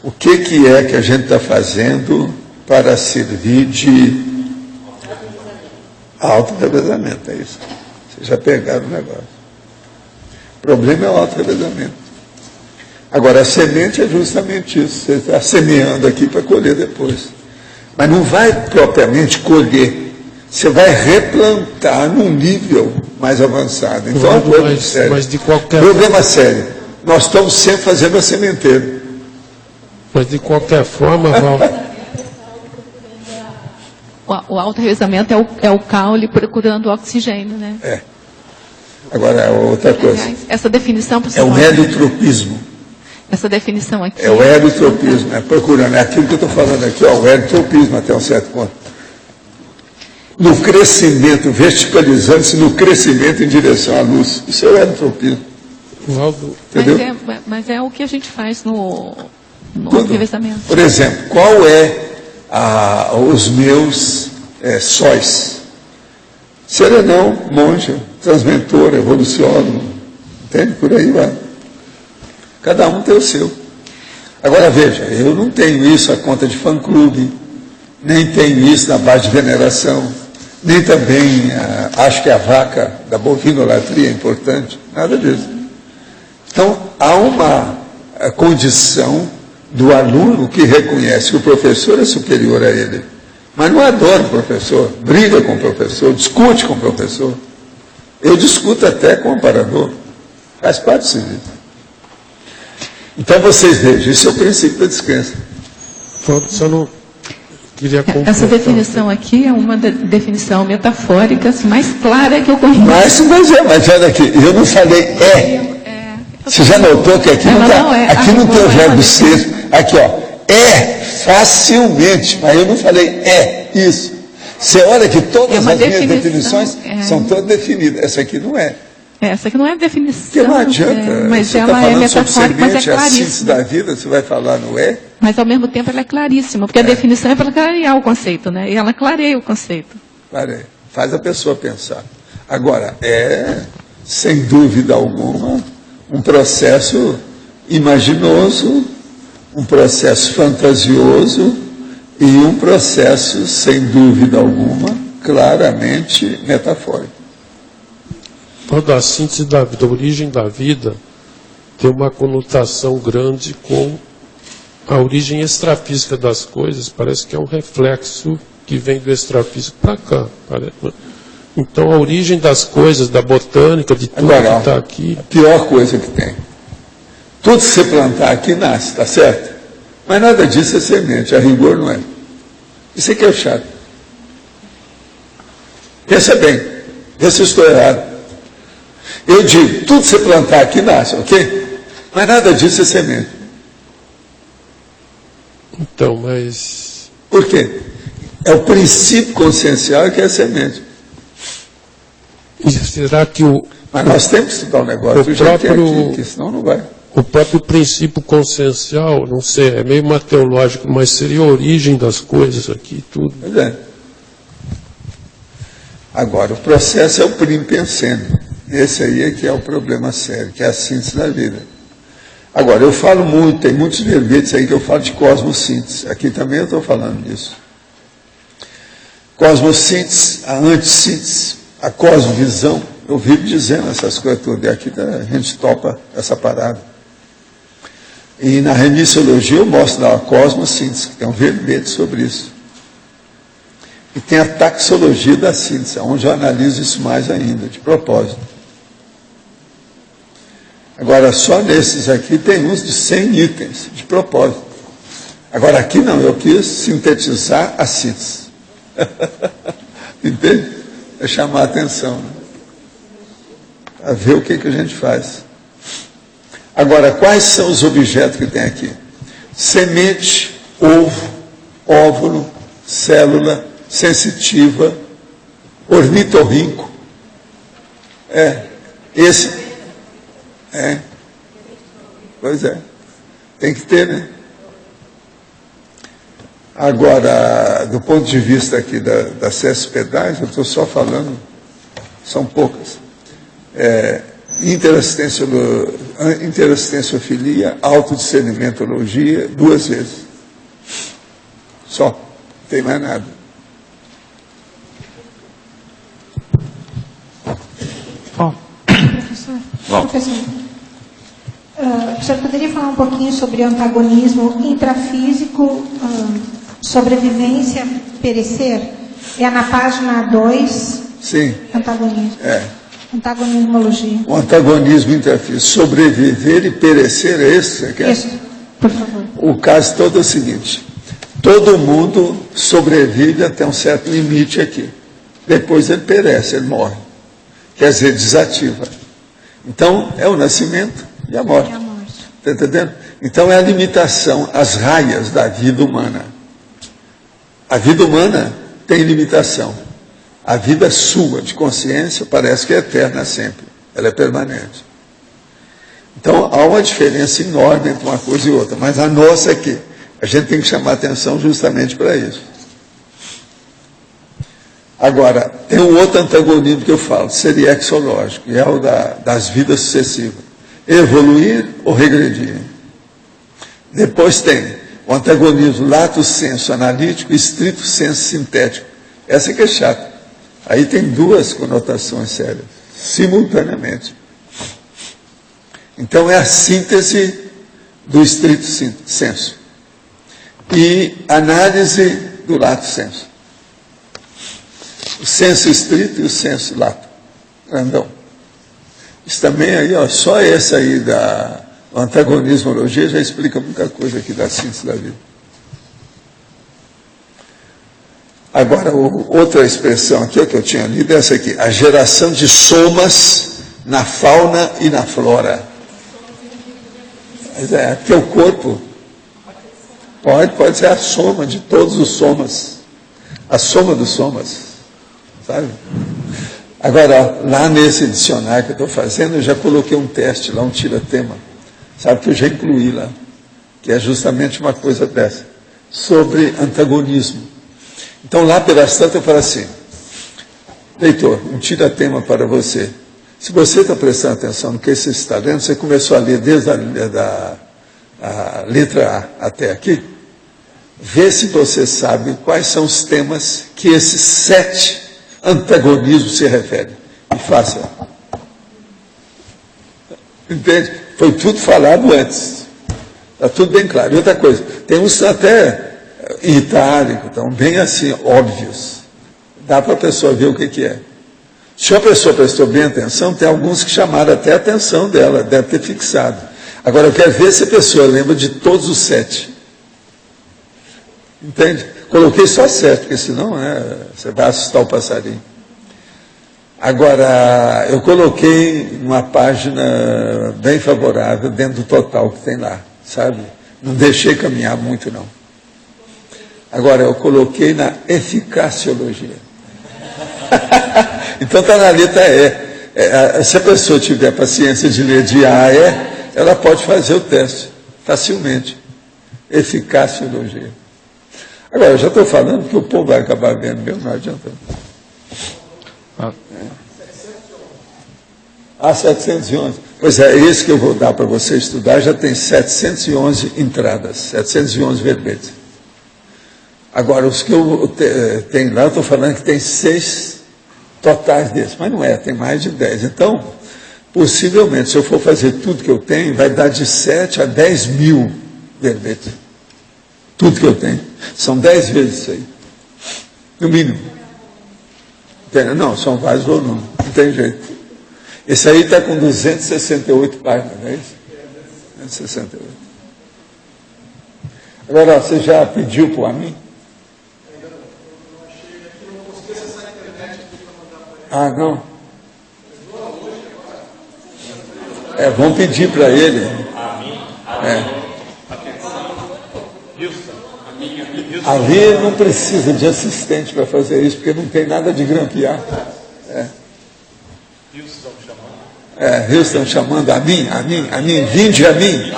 O que é que a gente está fazendo para servir de auto-revezamento? É isso. Vocês já pegaram o negócio. O problema é o auto-revezamento. Agora, a semente é justamente isso. Você está semeando aqui para colher depois. Mas não vai propriamente colher. Você vai replantar num nível mais avançado. Então, é um problema sério. Mas de qualquer... Problema sério. Nós estamos sempre fazendo a sementeira. Mas, de qualquer forma, Val... O auto-revezamento é o caule procurando oxigênio, né? Agora, outra coisa. Essa definição... É o heliotropismo. Essa definição aqui... É o heliotropismo, procurando. É aquilo que eu estou falando aqui, o heliotropismo até um certo ponto. No crescimento, verticalizando-se no crescimento em direção à luz. Isso é o heliotropismo. Entendeu? Mas é o que a gente faz no revezamento. Por exemplo, qual os meus sóis? Serenão, monge, transmentor, evoluciono, entende? Por aí vai. Cada um tem o seu. Agora veja, eu não tenho isso a conta de fã-clube, nem tenho isso na base de veneração, nem também acho que a vaca da bovinolatria é importante, nada disso. Então, há uma condição do aluno que reconhece que o professor é superior a ele, mas não adora o professor, briga com o professor, discute com o professor. Eu discuto até com o amparador, faz parte do serviço. Então vocês vejam, isso é o princípio da descrença. queria completar. Essa definição aqui é uma definição metafórica assim, mais clara que eu conheço. Mas olha aqui, eu não falei Você já notou que aqui aqui não tem o verbo ser, aqui facilmente, mas eu não falei isso. Você olha que todas as minhas definições são todas definidas, essa aqui não é. Essa aqui não é definição, porque não adianta, mas você ela tá é metafórica, mas é a síntese claríssima. da vida, você vai falar no Mas ao mesmo tempo ela é claríssima, porque a definição é para clarear o conceito, né? E ela clareia o conceito. Clareia, faz a pessoa pensar. Agora, sem dúvida alguma, um processo imaginoso, um processo fantasioso e um processo, sem dúvida alguma, claramente metafórico. Toda a síntese da vida, a origem da vida, tem uma conotação grande com a origem extrafísica das coisas, parece que é um reflexo que vem do extrafísico para cá. Então, a origem das coisas, da botânica, de tudo que está aqui... A pior coisa que tem. Tudo que você plantar aqui nasce, tá certo? Mas nada disso é semente, a rigor não é. Isso aqui é o chato. Pensa bem, vê se eu estou errado. Eu digo, tudo que você plantar aqui nasce, ok? Mas nada disso é semente. Então, mas... Por quê? É o princípio consciencial que é a semente. E será que Mas nós temos que estudar o negócio do jeito que é aqui, porque senão não vai. O próprio princípio consciencial, não sei, é meio mateológico, mas seria a origem das coisas aqui, tudo. Pois é. Agora, o processo é o prim pensando. Esse aí é que é o problema sério, que é a síntese da vida. Agora, eu falo muito, tem muitos verbetes aí que eu falo de cosmossíntese. Aqui também eu estou falando disso. Cosmossíntese, a antissíntese, a cosmovisão. Eu vivo dizendo essas coisas todas, e aqui a gente topa essa parada. E na remissiologia eu mostro lá a cosmossíntese, que tem um verbete sobre isso. E tem a taxologia da síntese, onde eu analiso isso mais ainda, de propósito. Agora, só nesses aqui tem uns de 100 itens, de propósito. Agora, aqui não, eu quis sintetizar a síntese. Entende? É chamar a atenção, né? Para ver o que a gente faz. Agora, quais são os objetos que tem aqui? Semente, ovo, óvulo, célula, sensitiva, ornitorrinco. Pois é. Tem que ter, né? Agora, do ponto de vista aqui das cespedais, eu estou só falando, são poucas. Interassistenciofilia, autodiscernimentologia, 2 vezes. Só. Não tem mais nada. Professor, o senhor poderia falar um pouquinho sobre o antagonismo intrafísico, sobrevivência, perecer? É na página 2. Sim. Antagonismo. Antagonismologia. O antagonismo intrafísico, sobreviver e perecer, é esse que você quer? Isso, por favor. O caso todo é o seguinte: todo mundo sobrevive até um certo limite aqui. Depois ele perece, ele morre. Quer dizer, desativa. Então, é o nascimento e a morte. Está entendendo? Então, é a limitação, as raias da vida humana. A vida humana tem limitação. A vida sua, de consciência, parece que é eterna sempre. Ela é permanente. Então, há uma diferença enorme entre uma coisa e outra. Mas a nossa aqui, a gente tem que chamar atenção justamente para isso. Agora, tem um outro antagonismo que eu falo, seria exológico, e é o das vidas sucessivas. Evoluir ou regredir. Depois tem o antagonismo lato senso analítico e estrito senso sintético. Essa que é chata. Aí tem 2 conotações sérias, simultaneamente. Então, é a síntese do estrito senso e análise do lato senso. O senso estrito e o senso lato. Grandão. Isso também aí, só essa aí da antagonismologia já explica muita coisa aqui da síntese da vida. Agora, outra expressão aqui que eu tinha lido é essa aqui, a geração de somas na fauna e na flora. Mas é, porque o corpo pode ser a soma de todos os somas, a soma dos somas, sabe? Agora, lá nesse dicionário que eu estou fazendo, eu já coloquei um teste lá, um tira-tema, sabe, que eu já incluí lá, que é justamente uma coisa dessa, sobre antagonismo. Então, lá pelas tantas, eu falo assim, leitor, um tira-tema para você. Se você está prestando atenção no que você está lendo, você começou a ler desde a letra A até aqui, vê se você sabe quais são os temas que esses 7 antagonismos se referem. E faça. Entende? Foi tudo falado antes. Está tudo bem claro. E outra coisa, tem uns até em itálico, estão bem assim, óbvios. Dá para a pessoa ver o que é. Se a pessoa prestou bem atenção, tem alguns que chamaram até a atenção dela, deve ter fixado. Agora, eu quero ver se a pessoa lembra de todos os 7. Entende? Coloquei só 7, porque senão você vai assustar o passarinho. Agora, eu coloquei uma página bem favorável dentro do total que tem lá, sabe? Não deixei caminhar muito, não. Agora, eu coloquei na eficaciologia. Então está na letra E. Se a pessoa tiver paciência de ler de A a E, ela pode fazer o teste, facilmente. Eficaciologia. Agora, eu já estou falando que o povo vai acabar vendo mesmo, não adianta. 711. Pois é, esse que eu vou dar para você estudar já tem 711 entradas, 711 verbetes. Agora, os que eu tenho lá, eu estou falando que tem 6 totais desses, mas não é, tem mais de 10. Então, possivelmente, se eu for fazer tudo que eu tenho, vai dar de 7 a 10 mil verbetes. Tudo que eu tenho. São 10 vezes isso aí. No mínimo. Não, são vários volumes, não tem jeito. Esse aí está com 268 páginas, não é isso? 268. Agora, você já pediu para mim? Ah, não. Vamos pedir para ele. Ali não precisa de assistente para fazer isso, porque não tem nada de grampear. Houston chamando a mim, vinde a mim.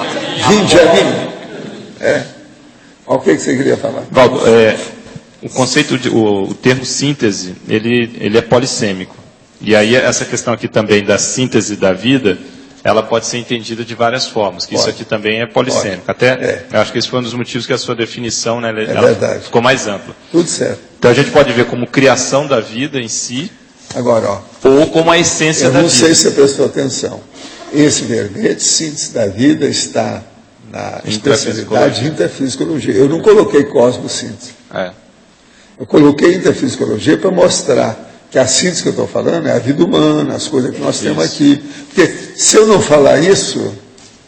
Olha o que você queria falar. Valdo, o conceito, o termo síntese, ele é polissêmico. E aí essa questão aqui também da síntese da vida, ela pode ser entendida de várias formas, que isso aqui também é polissêmico. Até, eu acho que esse foi um dos motivos que a sua definição, né, ela ficou mais ampla. Tudo certo. Então a gente pode ver como criação da vida em si, agora, ou como a essência da vida. Eu não sei se você prestou atenção. Esse verbete, síntese da vida, está na especialidade de interfisicologia. Eu não coloquei cosmosíntese. Eu coloquei interfisicologia para mostrar que a síntese que eu estou falando é a vida humana, as coisas que nós temos aqui. Porque se eu não falar isso,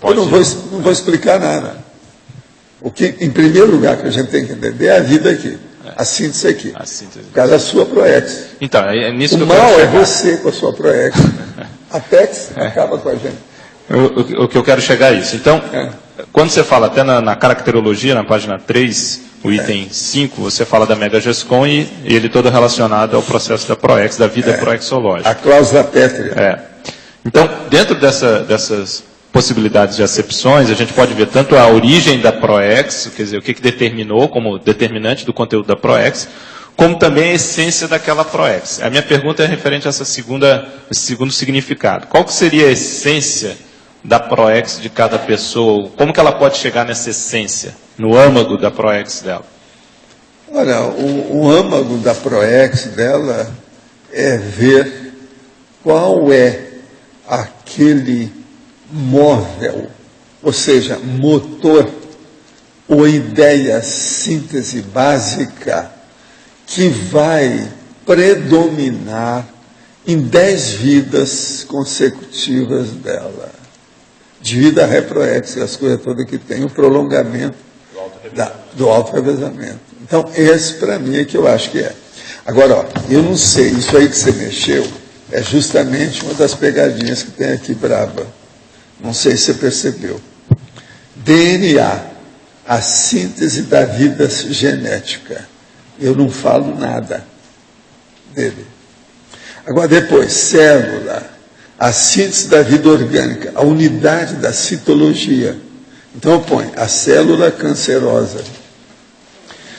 eu não vou explicar nada. O que, em primeiro lugar, que a gente tem que entender é a vida aqui. A síntese aqui. Por causa da sua proex. Então, é nisso que o eu quero mal chegar. é você com a sua proex. A PEX acaba com a gente. O que eu quero chegar é isso. Então, quando você fala até na caracterologia, na página 3, o item 5, você fala da Megagescon e ele todo relacionado ao processo da proex, da vida proexológica. A cláusula pétrea. Então, dentro dessas possibilidades de acepções, a gente pode ver tanto a origem da proex, quer dizer, o que determinou como determinante do conteúdo da proex, como também a essência daquela proex. A minha pergunta é referente a esse segundo significado. Qual que seria a essência da proex de cada pessoa? Como que ela pode chegar nessa essência, no âmago da proex dela? Olha, o âmago da proex dela é ver qual é aquele móvel, ou seja, motor ou ideia síntese básica que vai predominar em 10 vidas consecutivas dela. De vida reproex, as coisas todas que tem, o prolongamento do alto revezamento. Então, esse para mim é que eu acho que é. Agora, ó, eu não sei, isso aí que você mexeu é justamente uma das pegadinhas que tem aqui braba. Não sei se você percebeu. DNA, a síntese da vida genética. Eu não falo nada dele. Agora, depois, célula, a síntese da vida orgânica, a unidade da citologia. Então, eu ponho a célula cancerosa.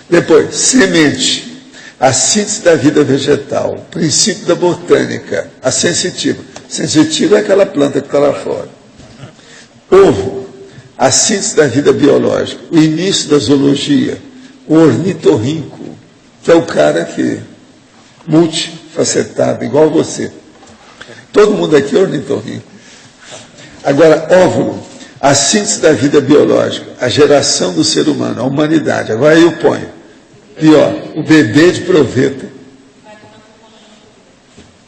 Depois, semente, a síntese da vida vegetal, o princípio da botânica, a sensitiva. Sensitiva é aquela planta que está lá fora. Ovo, a síntese da vida biológica, o início da zoologia, o ornitorrinco, que é o cara que multifacetado, igual você. Todo mundo aqui é ornitorrinco. Agora, óvulo, a síntese da vida biológica, a geração do ser humano, a humanidade. Agora eu ponho. Pior, o bebê de proveta.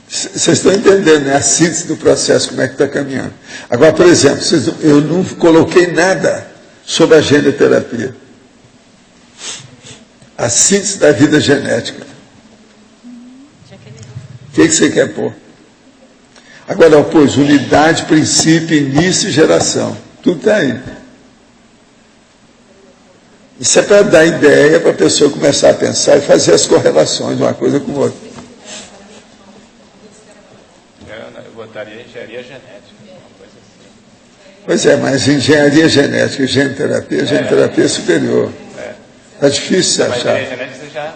Vocês estão entendendo, né? A síntese do processo, como é que está caminhando. Agora, por exemplo, eu não coloquei nada sobre a genoterapia. A síntese da vida genética. O que você quer pôr? Agora, eu pus unidade, princípio, início e geração. Tudo está aí. Isso é para dar ideia para a pessoa começar a pensar e fazer as correlações de uma coisa com outra. Eu botaria engenharia genética, uma coisa assim. Pois é, mas engenharia genética e genoterapia é superior. Está difícil de achar. Mas engenharia genética você já...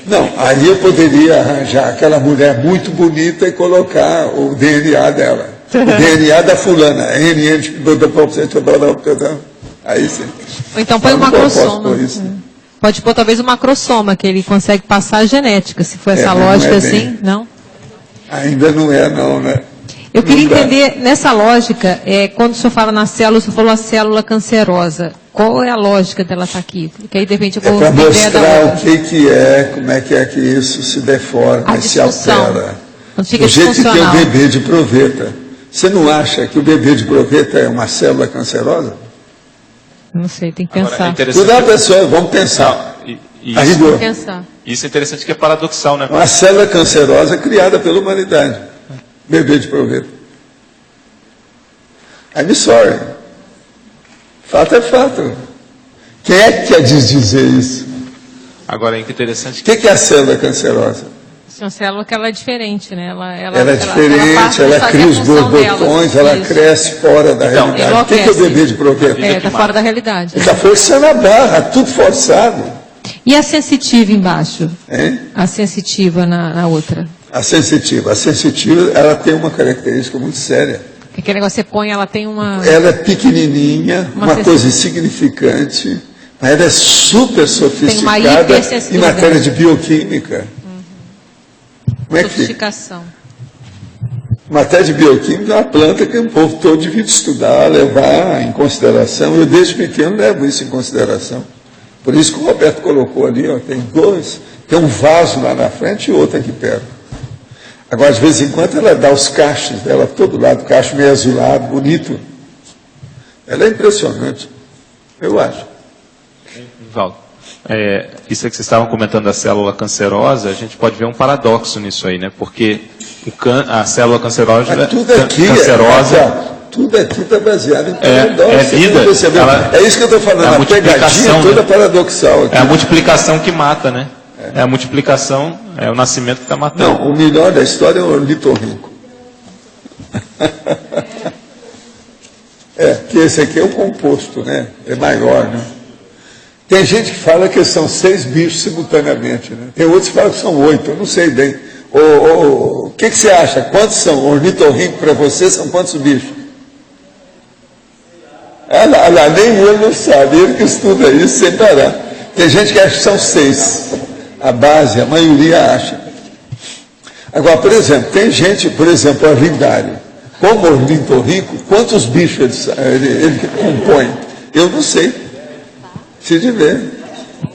Não, aí eu poderia arranjar aquela mulher muito bonita e colocar o DNA dela. O DNA da fulana. Aí sim. Ou então põe um macrossoma. Pode pôr talvez um macrossoma, que ele consegue passar a genética, se for essa lógica assim, não? Ainda não é não, né? Eu queria entender, nessa lógica, quando o senhor fala na célula, o senhor falou a célula cancerosa. Qual é a lógica dela estar aqui? Porque aí, de repente, eu vou para mostrar o que é, como é que isso se deforma e se altera. Do jeito que é o bebê de proveta. Você não acha que o bebê de proveta é uma célula cancerosa? Não sei, tem que pensar. Cuidado, pessoal, vamos pensar. Vamos pensar. Isso é interessante que é paradoxal, né? Uma célula cancerosa criada pela humanidade. Bebê de proveta. I'm sorry. Fato é fato. Quem é que quer dizer isso? Agora, é interessante... O que é a célula cancerosa? É uma célula que ela é diferente, né? Ela é diferente, ela cria os borbotões, ela cresce fora da realidade. O que é o bebê de proveta? Está fora da realidade. Está forçando a barra, tudo forçado. E a sensitiva embaixo? Hein? A sensitiva na outra? A sensitiva, ela tem uma característica muito séria. Aquele negócio que você põe, ela tem uma... Ela é pequenininha, uma coisa insignificante, mas ela é super sofisticada em matéria de bioquímica. Como é que sofisticação. Matéria de bioquímica é uma planta que o povo todo devia estudar, levar em consideração. Eu, desde pequeno, levo isso em consideração. Por isso que o Roberto colocou ali, ó, tem um vaso lá na frente e outro aqui perto. Agora, de vez em quando, ela dá os cachos dela, todo lado, cacho meio azulado, bonito. Ela é impressionante, eu acho. Valdo, isso é que vocês estavam comentando da célula cancerosa, a gente pode ver um paradoxo nisso aí, né? Porque a célula cancerosa... Mas tudo aqui está baseado em paradoxo. Vida. É isso que eu estou falando, a pegadinha toda paradoxal aqui. É a multiplicação que mata, né? É a multiplicação, é o nascimento que está matando. Não, o melhor da história é o ornitorrinco. Que esse aqui é o composto, né? É maior, né? Tem gente que fala que são 6 bichos simultaneamente, né? Tem outros que falam que são 8, eu não sei bem. O que você acha? Quantos são? Ornitorrinco para você são quantos bichos? Nem ele não sabe, ele que estuda isso sem parar. Tem gente que acha que são 6. A base, a maioria acha. Agora, por exemplo, tem gente, por exemplo, o arlindário. Como ornitorrinco, quantos bichos ele compõe? Eu não sei. Preciso de ver.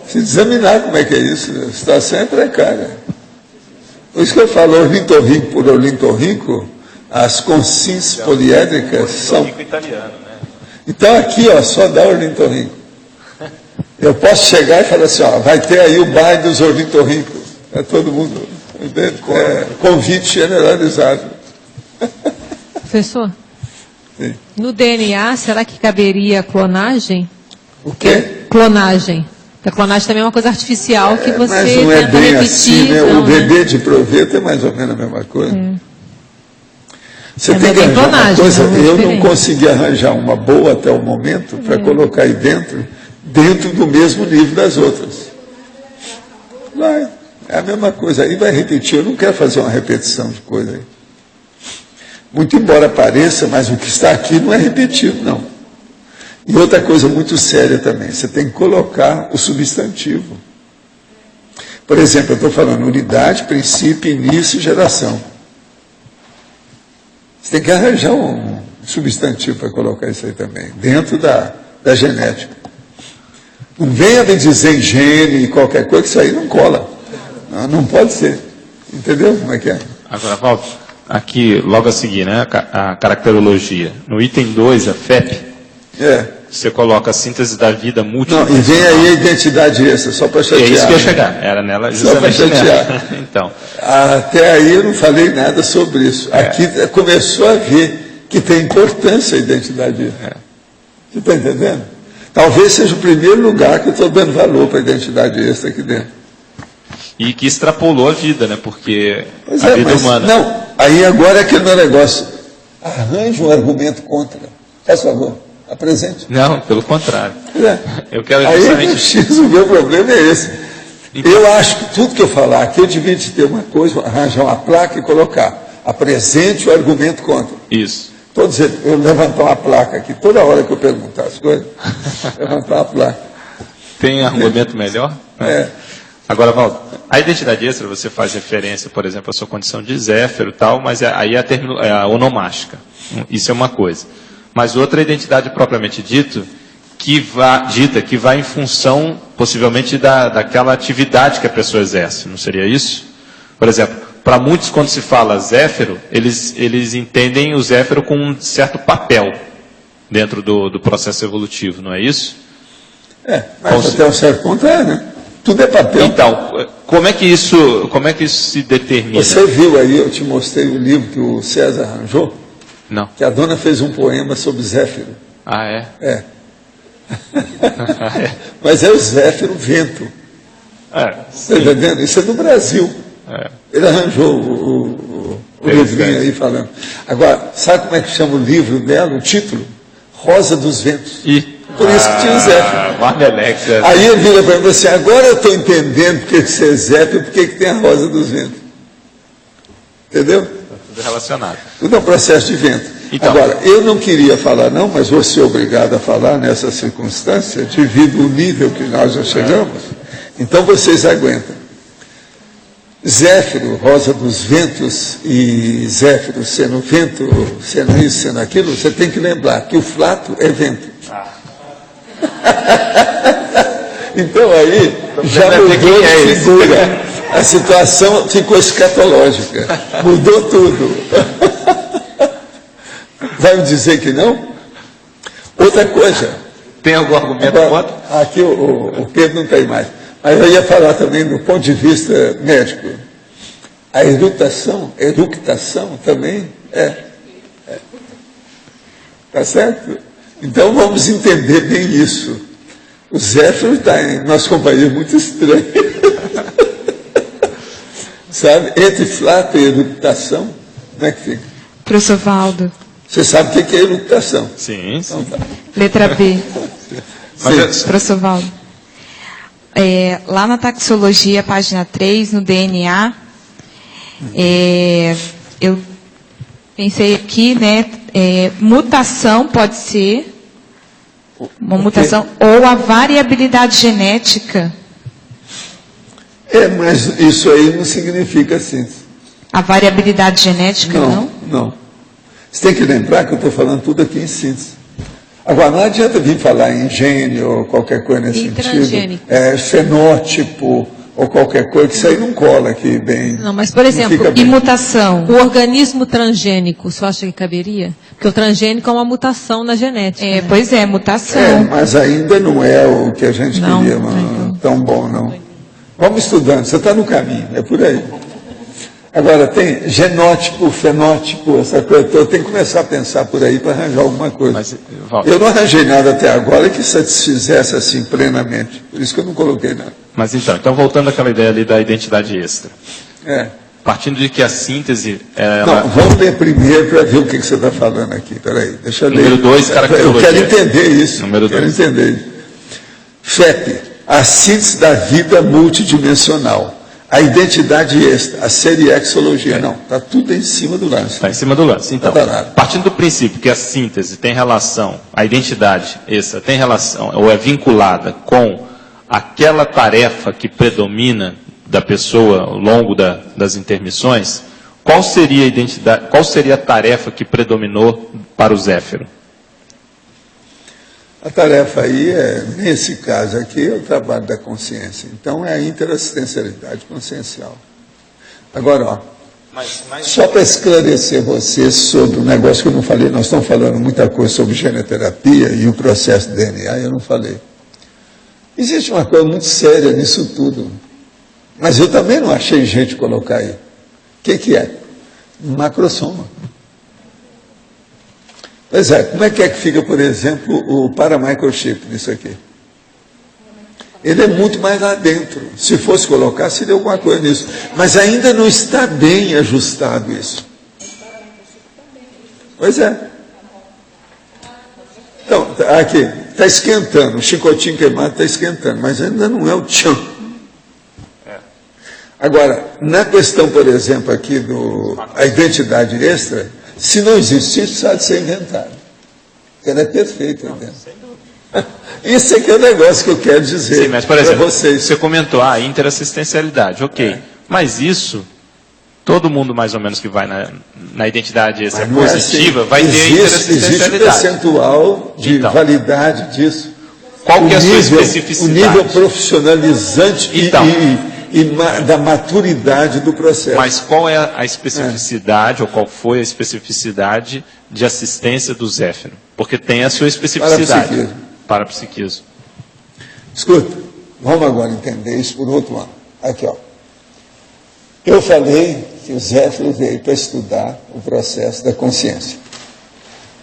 Preciso examinar como é que é isso. A situação é precária. Por isso que eu falo ornitorrinco por ornitorrinco, as consins poliédricas são... italiano, né? Então aqui, ó, só dá ornitorrinco. Eu posso chegar e falar assim, ó, vai ter aí o baile dos ornitorrincos. É todo mundo, convite generalizado. Professor, Sim. no DNA, será que caberia a clonagem? O quê? Clonagem. Porque a clonagem também é uma coisa artificial que você mas não é tenta bem repetir. assim, né? Não, O bebê de proveta é mais ou menos a mesma coisa. Você tem que arranjar uma coisa, eu não consegui arranjar uma boa até o momento para colocar aí dentro do mesmo nível das outras. Vai, é a mesma coisa, aí vai repetir, eu não quero fazer uma repetição de coisa aí. Muito embora pareça, mas o que está aqui não é repetido, não. E outra coisa muito séria também, você tem que colocar o substantivo. Por exemplo, eu estou falando unidade, princípio, início e geração. Você tem que arranjar um substantivo para colocar isso aí também, dentro da genética. Não venha me dizer gene e qualquer coisa, que isso aí não cola. Não pode ser. Entendeu como é que é? Agora, Valdo, aqui, logo a seguir, né, a caracterologia. No item 2, a FEP, você coloca a síntese da vida múltipla. Não, e vem aí a identidade extra, só para chatear. É isso que eu ia chegar, era nela justamente só para chatear. nela. Então. Até aí eu não falei nada sobre isso. Aqui começou a ver que tem importância a identidade extra. Você está entendendo? Talvez seja o primeiro lugar que eu estou dando valor para a identidade extra aqui dentro. E que extrapolou a vida, né? Porque Pois a vida humana. Não, aí agora é aquele meu negócio. Arranje um argumento contra. Faz favor, apresente. Não, pelo contrário. Eu quero Aí justamente... o meu problema é esse. Então, eu acho que tudo que eu falar aqui, eu devia de ter uma coisa, arranjar uma placa e colocar. Apresente o argumento contra. Isso. Estou dizendo, eu levantar uma placa aqui, toda hora que eu perguntar as coisas, levantar uma placa. Tem argumento melhor? Agora, Valdo, a identidade extra, você faz referência, por exemplo, à sua condição de Zéfiro e tal, mas aí é a onomástica. Isso é uma coisa. Mas outra identidade propriamente dita, que vai em função, possivelmente, daquela atividade que a pessoa exerce. Não seria isso? Por exemplo, para muitos, quando se fala Zéfiro, eles entendem o Zéfiro com um certo papel dentro do processo evolutivo, não é isso? Mas até um certo ponto né? Tudo é papel. Então, como é que isso se determina? Você viu aí, eu te mostrei o livro que o César arranjou? Não. Que a dona fez um poema sobre Zéfiro. Ah, é? É. Mas é o Zéfiro vento. Está entendendo? Isso é do Brasil. Ele arranjou o livrinho aí falando. Agora, sabe como é que chama o livro dela, o título? Rosa dos Ventos. Por isso que tinha o Zéfiro. Aí ele vira para mim assim, agora eu estou entendendo porque que você é Zéfiro e porque que tem a Rosa dos Ventos. Entendeu? Tudo relacionado. Tudo é um processo de vento. Então, agora, eu não queria falar não, mas vou ser obrigado a falar nessa circunstância, devido ao nível que nós já chegamos. Então vocês aguentam. Zéfiro, Rosa dos Ventos, e Zéfiro sendo vento, sendo isso, sendo aquilo, você tem que lembrar que o flato é vento. Então aí, já mudou de figura. A situação ficou escatológica. Mudou tudo. Vai me dizer que não? Outra coisa. Tem algum argumento contra? Aqui o Pedro não tem mais. Mas eu ia falar também do ponto de vista médico. A eructação também Tá certo? Então vamos entender bem isso. O Zéfiro está em nossa companhia muito estranha. Sabe? Entre flato e eructação, como é que fica? Professor Valdo. Você sabe o que é eructação? Sim. Então, tá. Letra B. Professor Valdo. Lá na taxologia, página 3, no DNA, eu pensei aqui, né, mutação pode ser uma mutação ou a variabilidade genética. Mas isso aí não significa síntese. A variabilidade genética, não? Não. Você tem que lembrar que eu estou falando tudo aqui em síntese. Agora, não adianta vir falar em gene ou qualquer coisa nesse sentido. Fenótipo, ou qualquer coisa, que isso aí não cola aqui bem. Não, mas, por exemplo, E mutação? o organismo transgênico, você acha que caberia? Porque o transgênico é uma mutação na genética. É, né? pois é, mutação. Mas ainda não é o que a gente Não, queria, então. tão bom, não. Vamos estudando, você está no caminho, é por aí. Agora, tem genótipo, fenótipo, essa coisa toda, tem que começar a pensar por aí para arranjar alguma coisa. Mas, Walter, Eu não arranjei nada até agora que satisfizesse assim plenamente, por isso que eu não coloquei nada. mas então voltando àquela ideia ali da identidade extra. É. Partindo de que a síntese, Não, vamos ler primeiro para ver o que você está falando aqui. Peraí, deixa eu ler. Número 2, Eu caracterologia. quero entender isso. Número Quero 2. entender isso. FEP, a síntese da vida multidimensional. A identidade extra, a seriexologia. Não, está tudo em cima do lance. Está em cima do lance. Então, Tá danado. partindo do princípio que a síntese tem relação, a identidade extra tem relação, ou é vinculada com aquela tarefa que predomina da pessoa ao longo das intermissões, qual seria a identidade, qual seria a tarefa que predominou para o Zéfiro? A tarefa aí é, nesse caso aqui, é o trabalho da consciência. Então, é a interassistencialidade consciencial. Agora, ó, só para esclarecer você sobre um negócio que eu não falei, nós estamos falando muita coisa sobre genoterapia e o processo de DNA, eu não falei. Existe uma coisa muito séria nisso tudo, mas eu também não achei jeito de colocar aí. O que é? Macrosoma. Pois é, como é que fica, por exemplo, o paramicrochip nisso aqui? Ele é muito mais lá dentro. Se fosse colocar, seria alguma coisa nisso. Mas ainda não está bem ajustado isso. Pois é. Então, aqui, está esquentando. O chicotinho queimado está esquentando, mas ainda não é o tchan. Agora, na questão, por exemplo, aqui da identidade extra, se não existisse, precisa de ser inventado. Porque ela é perfeita aí dentro. Isso é que é o negócio que eu quero dizer. Sim, mas, por exemplo, vocês. você comentou a interassistencialidade, ok. Mas isso, todo mundo mais ou menos que vai na identidade extra Mas não é positiva, assim. vai ter Existe interassistencialidade. percentual de Então. validade disso. Qual que é a sua nível, especificidade? O nível profissionalizante Então. da maturidade do processo. Mas qual é a especificidade, ou qual foi a especificidade de assistência do Zéfiro? Porque tem a sua especificidade. Parapsiquismo. Escuta, vamos agora entender isso por outro lado. Aqui, ó. Eu falei que o Zéfiro veio para estudar o processo da consciência.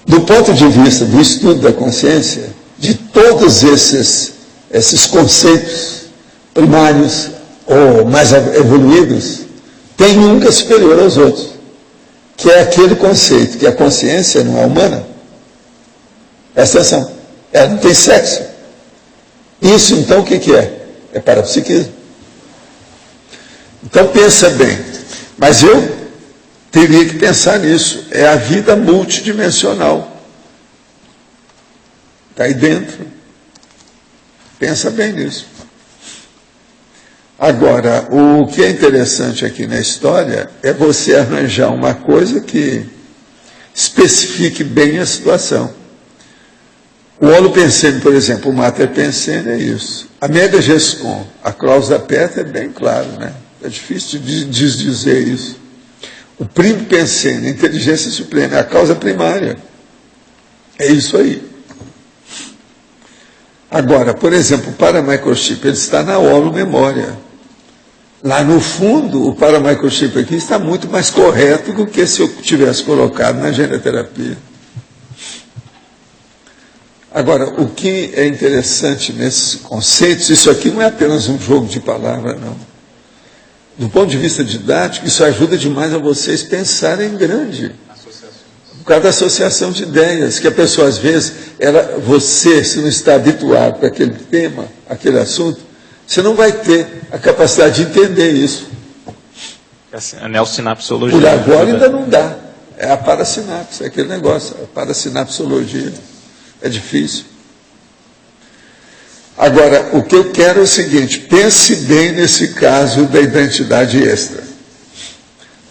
Do ponto de vista do estudo da consciência, de todos esses conceitos primários ou mais evoluídos, tem um que é superior aos outros, que é aquele conceito que a consciência não é humana. Presta atenção, ela não tem sexo. Isso, então, o que é? É parapsiquismo. Então, pensa bem. Mas eu teria que pensar nisso. É a vida multidimensional. Está aí dentro. Pensa bem nisso. Agora, o que é interessante aqui na história é você arranjar uma coisa que especifique bem a situação. O holopensene, por exemplo, o mater pensene é isso. A mega gescom, a cláusula peta é bem claro, né? É difícil de dizer isso. O primo pensene, a inteligência suprema, é a causa primária. É isso aí. Agora, por exemplo, o paramicrochip, ele está na holomemória. Lá no fundo, o paramicrochip aqui está muito mais correto do que se eu tivesse colocado na genoterapia. Agora, o que é interessante nesses conceitos, isso aqui não é apenas um jogo de palavras, não. Do ponto de vista didático, isso ajuda demais a vocês pensarem grande. Por causa da associação de ideias, que a pessoa, às vezes, você, se não está habituado para aquele tema, aquele assunto, você não vai ter a capacidade de entender isso. A neossinapsologia. Por agora ainda não dá. É a parasinapse, é aquele negócio, a parasinapsologia. É difícil. Agora, o que eu quero é o seguinte, pense bem nesse caso da identidade extra.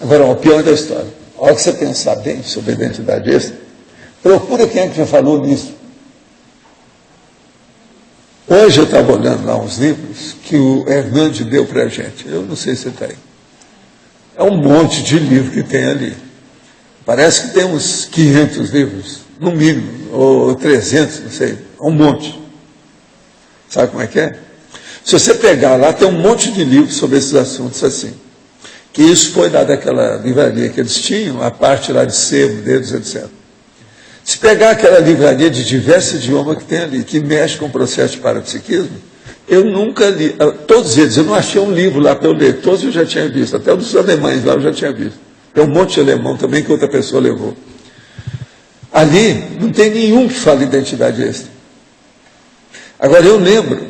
Agora, o pior da história. A hora que você pensar bem sobre a identidade extra, procura quem é que já falou nisso. Hoje eu estava olhando lá uns livros que o Hernandes deu para a gente. Eu não sei se está aí. É um monte de livro que tem ali. Parece que tem uns 500 livros, no mínimo, ou 300, não sei. É um monte. Sabe como é que é? Se você pegar lá, tem um monte de livros sobre esses assuntos assim. Que isso foi lá daquela livraria que eles tinham, a parte lá de sebo deles, etc. Se pegar aquela livraria de diversos idiomas que tem ali, que mexe com o processo de parapsiquismo, eu nunca li, todos eles, eu não achei um livro lá para eu ler, todos eu já tinha visto, até os alemães lá eu já tinha visto. Tem um monte de alemão também que outra pessoa levou. Ali não tem nenhum que fale identidade extra. Agora eu lembro,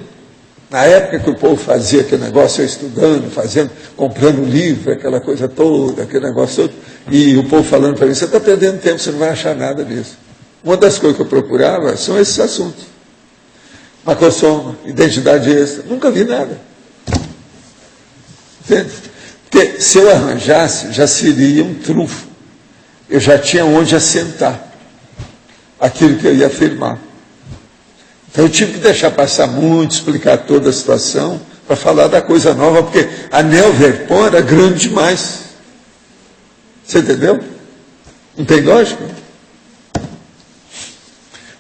na época que o povo fazia aquele negócio, eu estudando, fazendo, comprando livro, aquela coisa toda, aquele negócio todo, e o povo falando para mim, você está perdendo tempo, você não vai achar nada disso. Uma das coisas que eu procurava são esses assuntos. Macossoma, identidade extra, nunca vi nada. Entende? Porque se eu arranjasse, já seria um trunfo. Eu já tinha onde assentar aquilo que eu ia afirmar. Então eu tive que deixar passar muito, explicar toda a situação, para falar da coisa nova, porque a Neo-Verpon era grande demais. Você entendeu? Não tem lógica?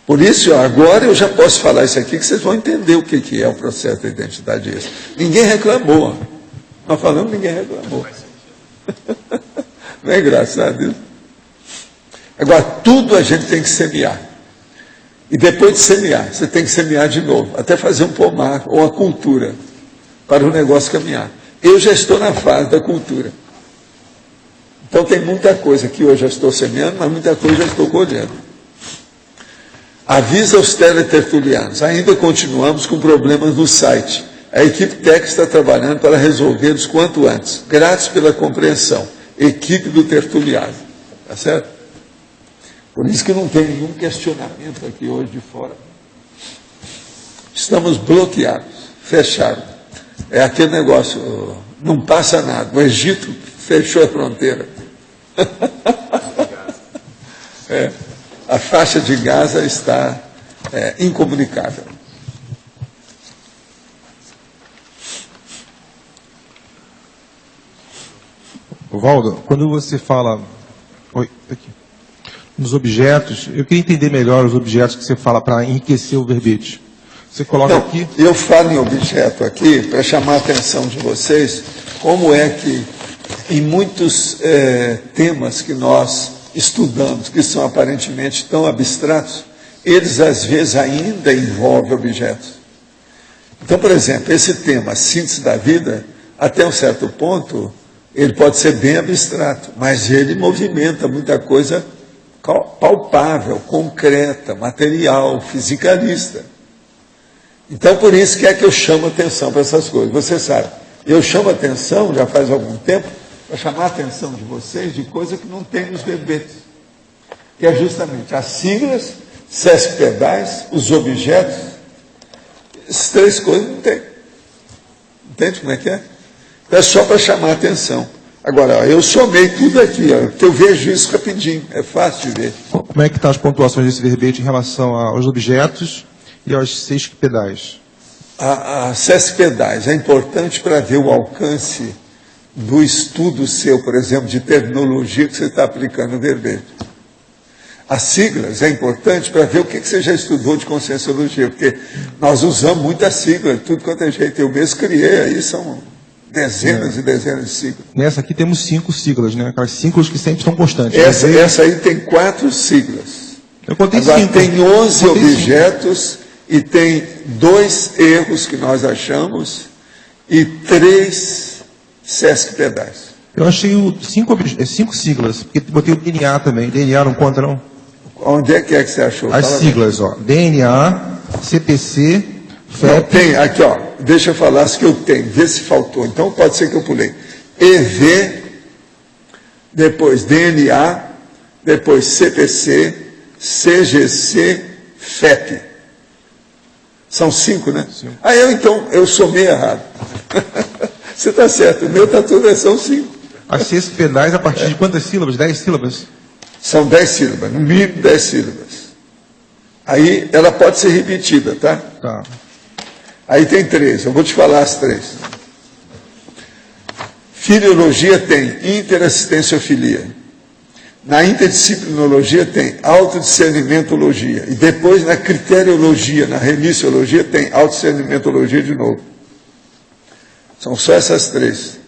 Por isso, agora eu já posso falar isso aqui, que vocês vão entender o que é o processo da identidade extra. Ninguém reclamou. Nós falamos, ninguém reclamou. Não é engraçado isso? Agora, tudo a gente tem que semear. E depois de semear, você tem que semear de novo, até fazer um pomar ou uma cultura para o negócio caminhar. Eu já estou na fase da cultura. Então tem muita coisa que hoje já estou semeando, mas muita coisa já estou colhendo. Avisa os teletertulianos, ainda continuamos com problemas no site. A equipe técnica está trabalhando para resolvê-los quanto antes. Graças pela compreensão. Equipe do tertuliano. Tá certo? Por isso que não tem nenhum questionamento aqui hoje de fora. Estamos bloqueados, fechados. É aquele negócio, não passa nada. O Egito fechou a fronteira. A faixa de Gaza está incomunicável. Valdo, quando você fala nos objetos, eu queria entender melhor os objetos que você fala para enriquecer o verbete. Você coloca então, aqui... Eu falo em objeto aqui para chamar a atenção de vocês como é que em muitos temas que nós estudamos, que são aparentemente tão abstratos, eles às vezes ainda envolvem objetos. Então, por exemplo, esse tema, síntese da vida, até um certo ponto, ele pode ser bem abstrato, mas ele movimenta muita coisa palpável, concreta, material, fisicalista. Então, por isso que é que eu chamo atenção para essas coisas. Você sabe, eu chamo atenção, já faz algum tempo, para chamar a atenção de vocês de coisa que não tem nos verbetes, que é justamente as siglas, sesquipedais, os objetos. Essas três coisas não tem. Entende como é que é? É só para chamar a atenção. Agora, ó, eu somei tudo aqui, ó, porque eu vejo isso rapidinho, é fácil de ver. Como é que estão as pontuações desse verbete em relação aos objetos e aos sesquipedais? As sesquipedais é importante para ver o alcance do estudo seu, por exemplo, de terminologia que você está aplicando no verbete. As siglas é importante para ver o que você já estudou de conscienciologia, porque nós usamos muitas siglas, tudo quanto é jeito. Eu mesmo criei, aí são dezenas e dezenas de siglas. Nessa aqui temos 5 siglas, né? Aquelas siglas que sempre estão constantes. Essa aí tem 4 siglas. Eu contei agora 5. Tem 11 objetos e tem 2 erros que nós achamos e 3 sesquipedais. Eu achei 5 siglas, porque botei o DNA também. DNA não conta, não? Onde é que você achou? As siglas, ó. DNA, CPC, FEP... Não, tem, aqui, ó. Deixa eu falar as que eu tenho, vê se faltou. Então pode ser que eu pulei. EV, depois DNA, depois CPC, CGC, FEP. São 5, né? 5. Eu somei errado. Você está certo, o meu está tudo, são 5. As sesquipedais a partir de quantas sílabas? 10 sílabas? São 10 sílabas, no mínimo 10 sílabas. Aí ela pode ser repetida, tá? Tá. Aí tem 3, eu vou te falar as 3. Filiologia tem interassistenciofilia. Na interdisciplinologia tem autodiscernimentologia. E depois na criteriologia, na remissiologia, tem autodiscernimentologia de novo. São só essas 3.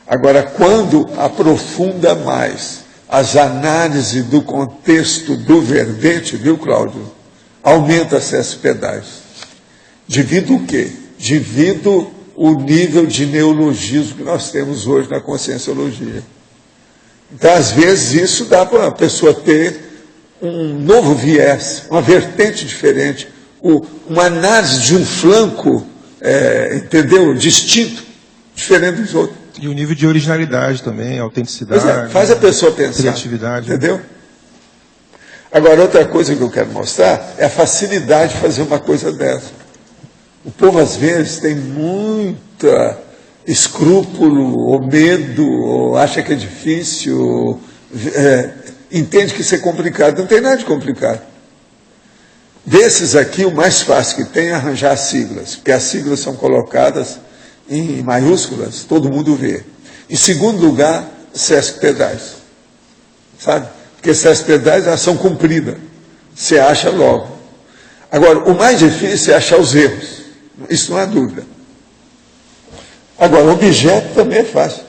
Agora, quando aprofunda mais as análises do contexto do verbete, viu, Cláudio? Aumenta acesso a pedágios. Devido o quê? Devido o nível de neologismo que nós temos hoje na conscienciologia. Então, às vezes, isso dá para a pessoa ter um novo viés, uma vertente diferente, uma análise de um flanco, entendeu? Distinto, diferente dos outros. E o nível de originalidade também, autenticidade. Faz a pessoa pensar. Criatividade. Entendeu? Agora, outra coisa que eu quero mostrar é a facilidade de fazer uma coisa dessa. O povo, às vezes, tem muita escrúpulo, ou medo, ou acha que é difícil, entende que isso é complicado. Não tem nada de complicado. Desses aqui, o mais fácil que tem é arranjar as siglas, porque as siglas são colocadas em maiúsculas, todo mundo vê. Em segundo lugar, Sesc Pedais. Sabe? Porque Sesc Pedais, elas são cumpridas. Você acha logo. Agora, o mais difícil é achar os erros. Isso não há dúvida. Agora, o objeto também é fácil.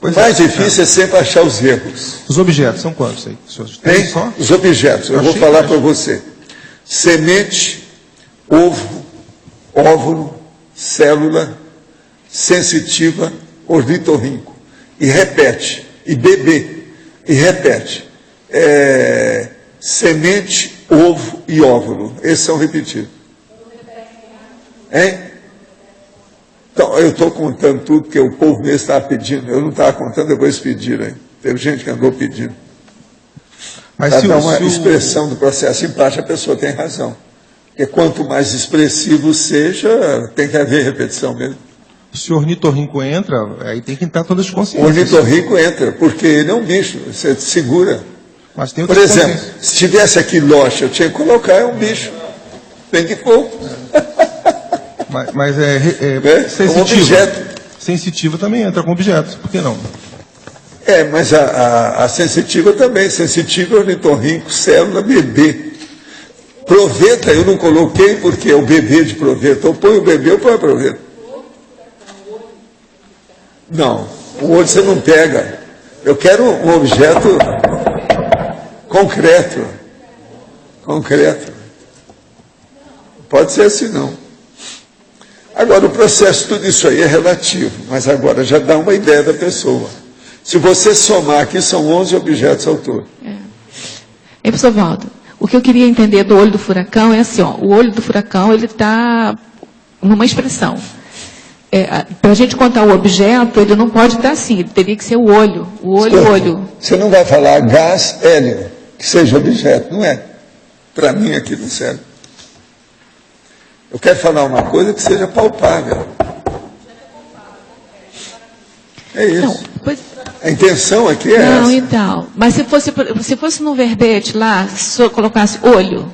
O mais difícil é sempre achar os erros. Os objetos são quantos aí? Tem só? Os objetos, eu vou falar para você. Semente, ovo, óvulo, célula, sensitiva, ornitorrinco. E repete. E bebê. E repete. Semente, ovo e óvulo. Esses são repetidos. Hein? Então, eu estou contando tudo que o povo mesmo estava pedindo. Eu não estava contando, depois pediram. Hein? Teve gente que andou pedindo. Mas para dar uma expressão do processo em parte, a pessoa tem razão. Porque quanto mais expressivo seja, tem que haver repetição mesmo. Se o ornitorrinco entra, aí tem que entrar todas as consciências. O ornitorrinco entra, porque ele é um bicho, você segura. Mas tem por exemplo, se tivesse aqui loja, eu tinha que colocar, um bicho. Tem que pôr. Mas sensitiva. Um objeto. Sensitiva também entra com objetos, por que não? Mas a sensitiva também. Sensitiva é ornitorrinco, célula, bebê. Proveta eu não coloquei porque é o bebê de proveta. Eu ponho o bebê, eu ponho a proveta. Não, o olho você não pega. Eu quero um objeto concreto. Concreto. Pode ser assim, não. Agora, o processo, tudo isso aí é relativo, mas agora já dá uma ideia da pessoa. Se você somar aqui, são 11 objetos ao todo. Professor Waldo, o que eu queria entender do olho do furacão é assim, ó, o olho do furacão, ele está numa expressão. Para a gente contar o objeto, ele não pode estar assim, ele teria que ser o olho, olho. Você não vai falar gás, hélio, que seja objeto, não é. Para mim aqui não serve. Eu quero falar uma coisa que seja palpável. É isso. Não, pois... A intenção aqui é essa. Não, então. Mas se fosse no verbete lá, se eu colocasse olho,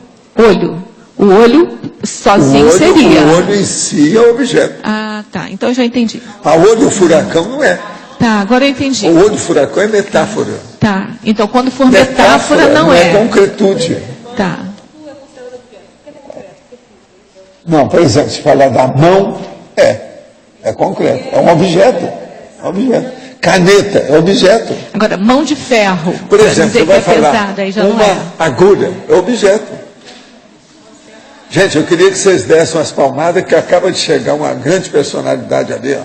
o olho sozinho seria. O olho em si é o objeto. Ah, tá. Então eu já entendi. A olho do furacão não é. Tá, agora eu entendi. O olho do furacão é metáfora. Tá. Então quando for metáfora não é. Não é concretude. Tá. Não, por exemplo, se falar da mão, é concreto, é um objeto. É um objeto. Caneta é objeto. Agora, mão de ferro. Por exemplo, você vai falar pesada, aí já uma não é. agulha, é objeto. Gente, eu queria que vocês dessem umas palmadas, que acaba de chegar uma grande personalidade ali, ó.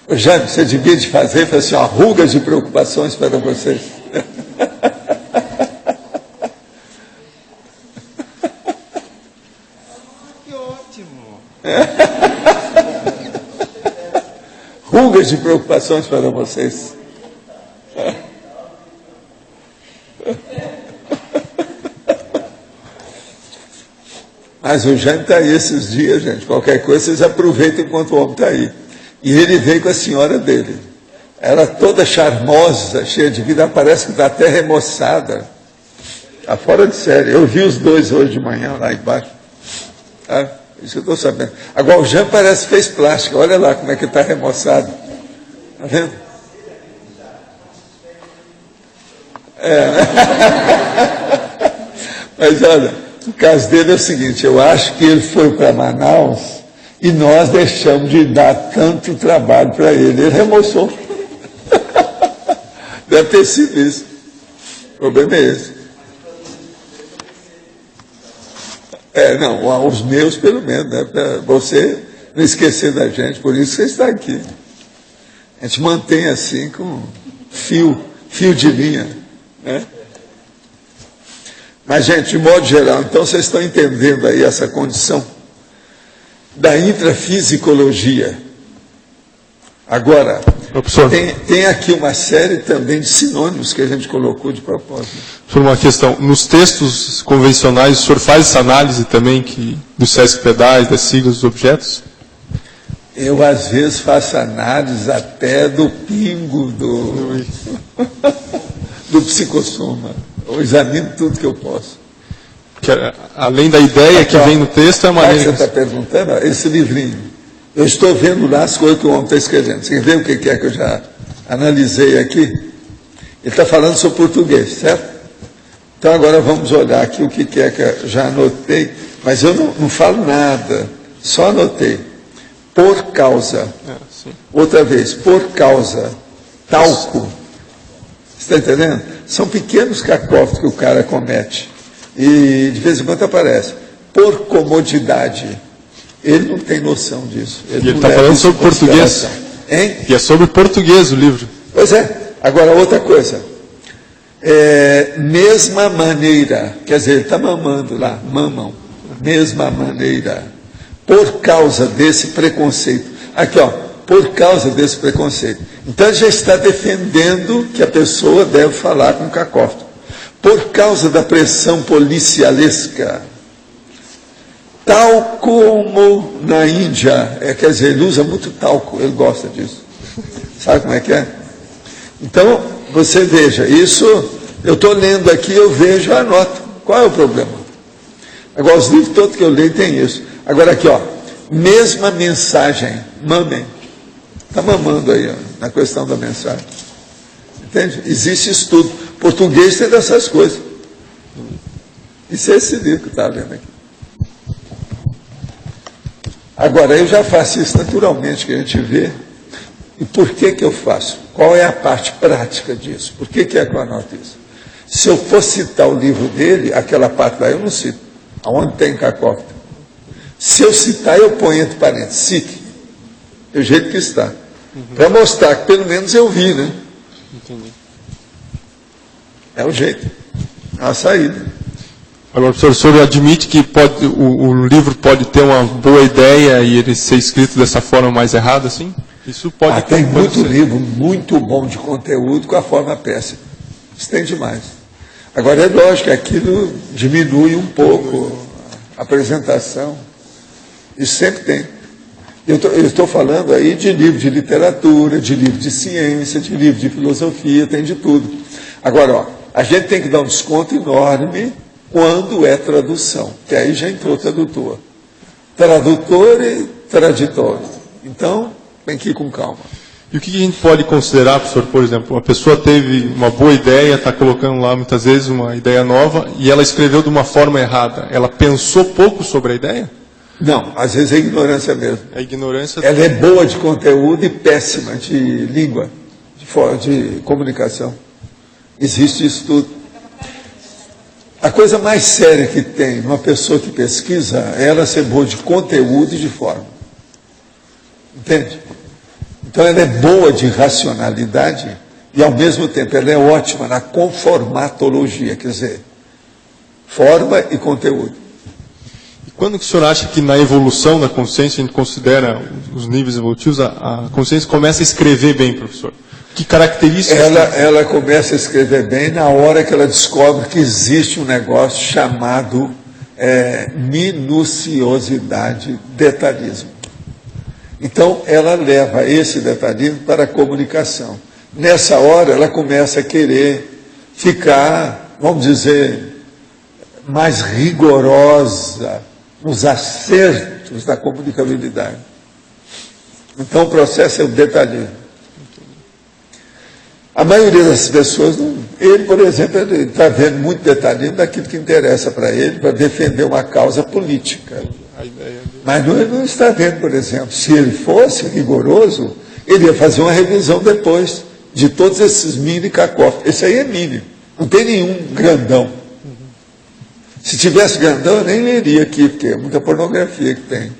Jane, você devia de fazer, foi assim, ó, rugas de preocupações para vocês. Que ótimo! Rugas de preocupações para vocês. Mas o Jaime está aí esses dias, gente. Qualquer coisa, vocês aproveitem enquanto o homem está aí. E ele veio com a senhora dele. Ela toda charmosa, cheia de vida, parece que está até remoçada. Está fora de série. Eu vi os dois hoje de manhã lá embaixo. Tá? Isso que eu estou sabendo. Agora o Jaime parece que fez plástica. Olha lá como é que está remoçado. Está vendo? Né? Mas olha, o caso dele é o seguinte, eu acho que ele foi para Manaus e nós deixamos de dar tanto trabalho para ele. Ele remoçou. Deve ter sido isso. O problema é esse. Não, os meus pelo menos, né? Para você não esquecer da gente, por isso você está aqui. A gente mantém assim com fio de linha, né? Mas, gente, de modo geral, então vocês estão entendendo aí essa condição da intrafisicologia. Agora, tem aqui uma série também de sinônimos que a gente colocou de propósito. Por uma questão, nos textos convencionais, o senhor faz essa análise também dos SESC pedais, das siglas dos objetos? Eu, às vezes, faço análise até do pingo do psicossoma. Eu examino tudo que eu posso. Além da ideia que vem no texto, é a maneira... Você está perguntando? Esse livrinho. Eu estou vendo lá as coisas que o homem está escrevendo. Você vê o que é que eu já analisei aqui? Ele está falando sobre português, certo? Então, agora vamos olhar aqui o que é que eu já anotei. Mas eu não falo nada, só anotei. Por causa. Outra vez, por causa. Talco. Você está entendendo? São pequenos cacófatos que o cara comete. E de vez em quando aparece. Por comodidade. Ele não tem noção disso. Ele está falando sobre português. Hein? E é sobre português o livro. Pois é. Agora, outra coisa. Mesma maneira. Quer dizer, ele está mamando lá. Mamam. Mesma maneira. Por causa desse preconceito. Aqui, ó. Por causa desse preconceito. Então, ele já está defendendo que a pessoa deve falar com cacófato. Por causa da pressão policialesca. Tal como na Índia. Quer dizer, ele usa muito talco, ele gosta disso. Sabe como é que é? Então, você veja, isso, eu estou lendo aqui, eu vejo, eu anoto. Qual é o problema? Agora, os livros todos que eu leio tem isso. Agora aqui, ó, mesma mensagem, mamem. Está mamando aí, ó, na questão da mensagem. Entende? Existe estudo. Português tem dessas coisas. Isso é esse livro que está lendo aqui. Agora, eu já faço isso naturalmente, que a gente vê. E por que eu faço? Qual é a parte prática disso? Por que é que eu anoto isso? Se eu for citar o livro dele, aquela parte lá eu não cito. Aonde tem cacófito. Se eu citar, eu ponho entre parênteses. Cite. Do jeito que está. Para mostrar que pelo menos eu vi, né? Entendi. É o jeito. É uma saída. Agora, professor, o senhor admite que o livro pode ter uma boa ideia e ele ser escrito dessa forma mais errada, assim? Isso pode... Tem muito livro muito bom de conteúdo com a forma péssima. Isso tem demais. Agora, é lógico que aquilo diminui um pouco a apresentação. Isso sempre tem. Eu estou falando aí de livro de literatura, de livro de ciência, de livro de filosofia, tem de tudo. Agora, ó, a gente tem que dar um desconto enorme quando é tradução, que aí já entrou tradutor. Tradutor e traditor. Então, tem que ir com calma. E o que a gente pode considerar, professor, por exemplo, uma pessoa teve uma boa ideia, está colocando lá muitas vezes uma ideia nova, e ela escreveu de uma forma errada. Ela pensou pouco sobre a ideia? Não, às vezes é ignorância mesmo. É ignorância. Ela é boa de conteúdo e péssima de língua, de comunicação. Existe isso tudo. A coisa mais séria que tem numa pessoa que pesquisa é ela ser boa de conteúdo e de forma. Entende? Então ela é boa de racionalidade e ao mesmo tempo ela é ótima na conformatologia, quer dizer, forma e conteúdo. E quando que o senhor acha que na evolução da consciência, a gente considera os níveis evolutivos, a consciência começa a escrever bem, professor? Que características... Ela começa a escrever bem na hora que ela descobre que existe um negócio chamado minuciosidade, detalhismo. Então, ela leva esse detalhismo para a comunicação. Nessa hora, ela começa a querer ficar, vamos dizer, mais rigorosa nos acertos da comunicabilidade. Então, o processo é o detalhismo. A maioria das pessoas, ele, por exemplo, ele está vendo muito detalhismo daquilo que interessa para ele, para defender uma causa política. Mas ele não está vendo, por exemplo, se ele fosse rigoroso, ele ia fazer uma revisão depois de todos esses mini cacófatos. Esse aí é mínimo, não tem nenhum grandão. Se tivesse grandão, eu nem leria aqui, porque é muita pornografia que tem.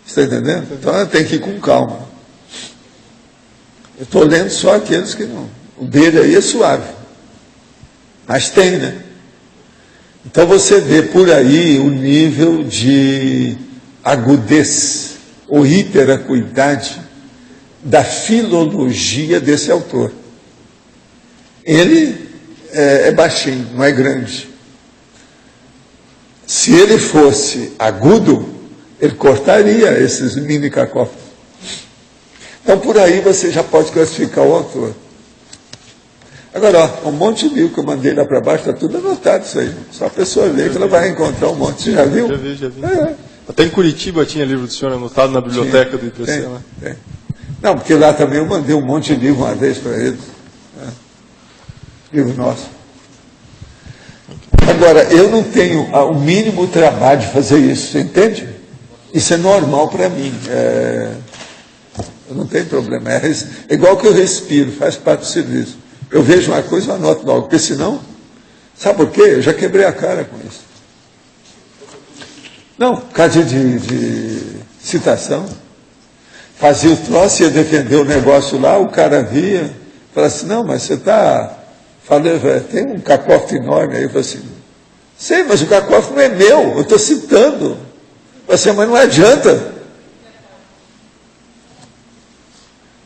Você está entendendo? Então tem que ir com calma. Eu estou lendo só aqueles que não. O dele aí é suave. Mas tem, né? Então você vê por aí o nível de agudez ou hiperacuidade da filologia desse autor. Ele é baixinho, não é grande. Se ele fosse agudo, ele cortaria esses mini cacófatos. Então, por aí você já pode classificar o autor. Agora, ó, um monte de livro que eu mandei lá para baixo, está tudo anotado isso aí. Só a pessoa ler que ela vai encontrar um monte. Você já viu? Já vi. Até em Curitiba tinha livro do senhor anotado na biblioteca do IPC. Né? Tem. Não, porque lá também eu mandei um monte de livro uma vez para eles. Livro nosso. Agora, eu não tenho o mínimo trabalho de fazer isso, você entende? Isso é normal para mim. Eu não tenho problema. É igual que eu respiro, faz parte do serviço. Eu vejo uma coisa e eu anoto logo, porque senão, sabe por quê? Eu já quebrei a cara com isso. Não, por causa de citação. Fazia o troço, ia defender o negócio lá, o cara via, falava assim, não, mas você está... Falei, tem um cacófato enorme aí. Eu falei assim, sei, mas o cacófato não é meu, eu estou citando. Eu falei assim, mas não adianta.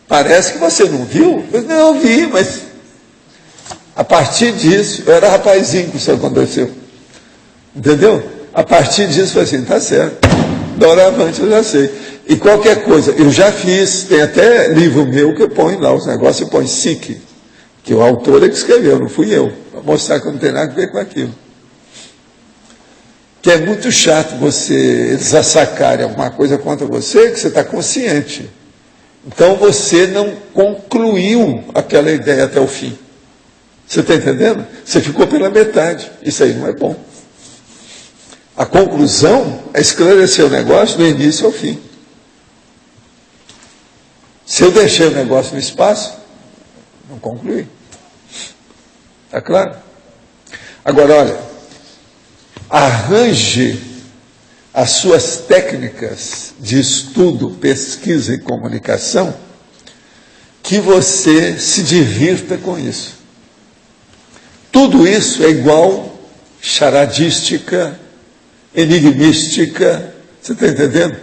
Parece que você não viu? Eu falei, não, eu vi, mas a partir disso, eu era rapazinho que isso aconteceu. Entendeu? A partir disso, eu falei assim, tá certo. Doravante eu já sei. E qualquer coisa, eu já fiz, tem até livro meu que eu ponho lá, os negócios eu ponho SIC, que o autor é que escreveu, não fui eu, para mostrar que eu não tenho nada a ver com aquilo. Que é muito chato eles assacarem alguma coisa contra você, que você está consciente. Então você não concluiu aquela ideia até o fim. Você está entendendo? Você ficou pela metade. Isso aí não é bom. A conclusão é esclarecer o negócio do início ao fim. Se eu deixei o negócio no espaço, não concluí. Está claro? Agora, olha, arranje as suas técnicas de estudo, pesquisa e comunicação, que você se divirta com isso. Tudo isso é igual charadística, enigmística, você está entendendo?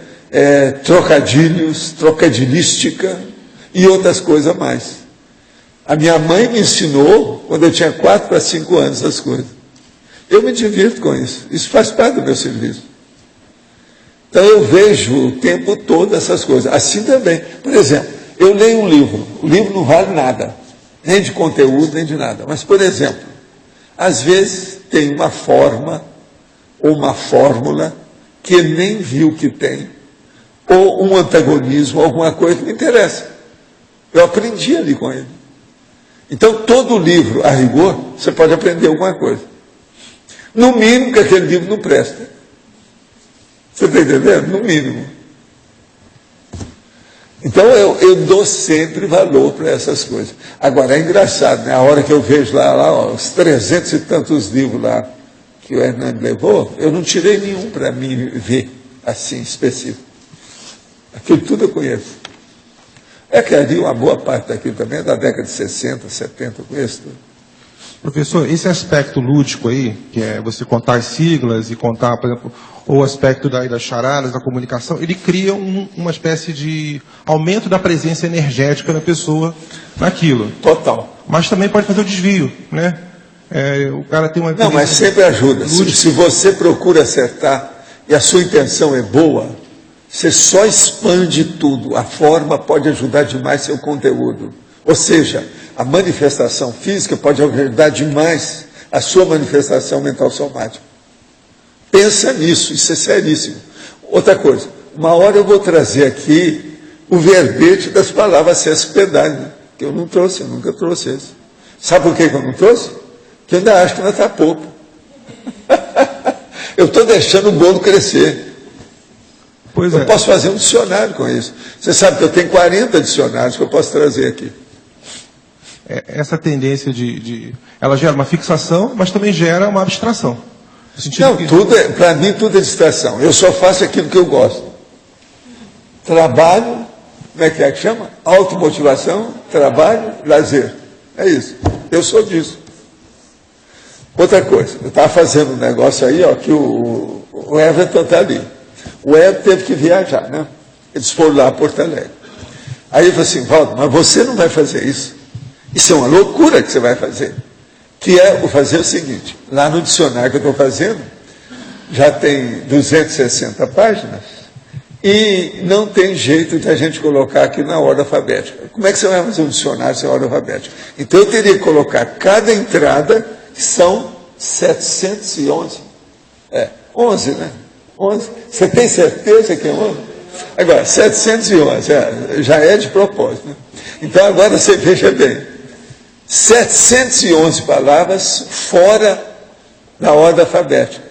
Trocadilhos, trocadilística e outras coisas a mais. A minha mãe me ensinou, quando eu tinha 4 para 5 anos, essas coisas. Eu me divirto com isso. Isso faz parte do meu serviço. Então eu vejo o tempo todo essas coisas. Assim também. Por exemplo, eu leio um livro. O livro não vale nada. Nem de conteúdo, nem de nada. Mas, por exemplo, às vezes tem uma forma ou uma fórmula que ele nem viu que tem. Ou um antagonismo, alguma coisa que me interessa. Eu aprendi ali com ele. Então, todo livro, a rigor, você pode aprender alguma coisa. No mínimo que aquele livro não presta. Você está entendendo? No mínimo. Então, eu dou sempre valor para essas coisas. Agora, é engraçado, né? A hora que eu vejo lá os 300 e tantos livros lá que o Hernani levou, eu não tirei nenhum para mim ver, assim, específico. Aquilo tudo eu conheço. É que ali uma boa parte daquilo também é da década de 60, 70, eu conheço tudo. Professor, esse aspecto lúdico aí, que é você contar siglas e contar, por exemplo, ou o aspecto das charadas, da comunicação, ele cria uma espécie de aumento da presença energética da pessoa naquilo. Total. Mas também pode fazer o desvio, né? o cara tem uma... Não, mas sempre ajuda. Se você procura acertar e a sua intenção é boa, você só expande tudo. A forma pode ajudar demais seu conteúdo. Ou seja, a manifestação física pode ajudar demais a sua manifestação mental somática. Pensa nisso, isso é seríssimo. Outra coisa, uma hora eu vou trazer aqui o verbete das palavras sesquipedais, né? Que eu não trouxe, eu nunca trouxe isso. Sabe por que eu não trouxe? Porque eu ainda acho que ainda está pouco. Eu estou deixando o bolo crescer. Eu posso fazer um dicionário com isso. Você sabe que eu tenho 40 dicionários que eu posso trazer aqui. Essa tendência ela gera uma fixação, mas também gera uma abstração. Não, para mim tudo é distração. Eu só faço aquilo que eu gosto. Trabalho, como é que chama? Automotivação, trabalho, lazer. É isso. Eu sou disso. Outra coisa, eu estava fazendo um negócio aí, que o Everton está ali. O Everton teve que viajar, né? Eles foram lá a Porto Alegre. Aí ele falou assim, Valdo, mas você não vai fazer isso. Isso é uma loucura que você vai fazer. Que é fazer o seguinte, lá no dicionário que eu estou fazendo, já tem 260 páginas, e não tem jeito de a gente colocar aqui na ordem alfabética. Como é que você vai fazer um dicionário sem ordem alfabética? Então eu teria que colocar cada entrada, que são 711. 11, né? 11. Você tem certeza que é 11? Agora, 711, já é de propósito, né? Então agora você veja bem. 711 palavras fora da ordem alfabética.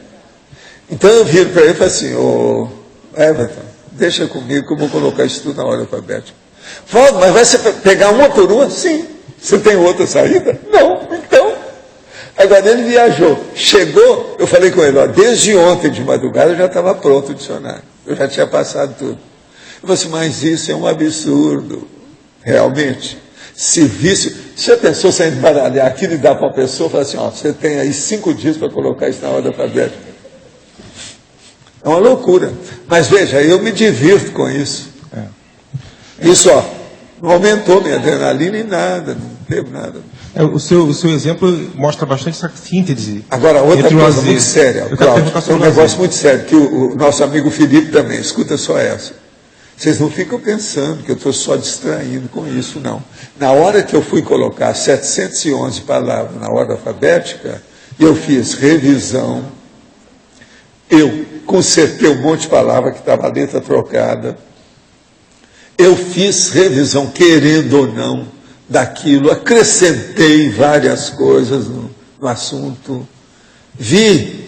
Então eu viro para ele e falo assim, Everton, deixa comigo que eu vou colocar isso tudo na ordem alfabética. Valdo, mas vai você pegar uma por uma? Sim. Você tem outra saída? Não. Então, agora ele viajou. Chegou, eu falei com ele, desde ontem de madrugada já estava pronto o dicionário. Eu já tinha passado tudo. Eu falei assim, mas isso é um absurdo. Realmente. Se já pensou se embaralhar aquilo e dar para uma pessoa e falar assim, você tem aí 5 dias para colocar isso na ordem alfabética. É uma loucura. Mas veja, eu me divirto com isso. Isso, não aumentou minha adrenalina em nada, não teve nada. O seu exemplo mostra bastante essa síntese. Agora, outra coisa muito séria, Cláudio, um negócio muito sério, que o nosso amigo Felipe também, escuta só essa. Vocês não ficam pensando que eu estou só distraindo com isso, não. Na hora que eu fui colocar 711 palavras na ordem alfabética, eu fiz revisão, eu consertei um monte de palavras que estava a letra trocada, eu fiz revisão, querendo ou não, daquilo, acrescentei várias coisas no assunto, vi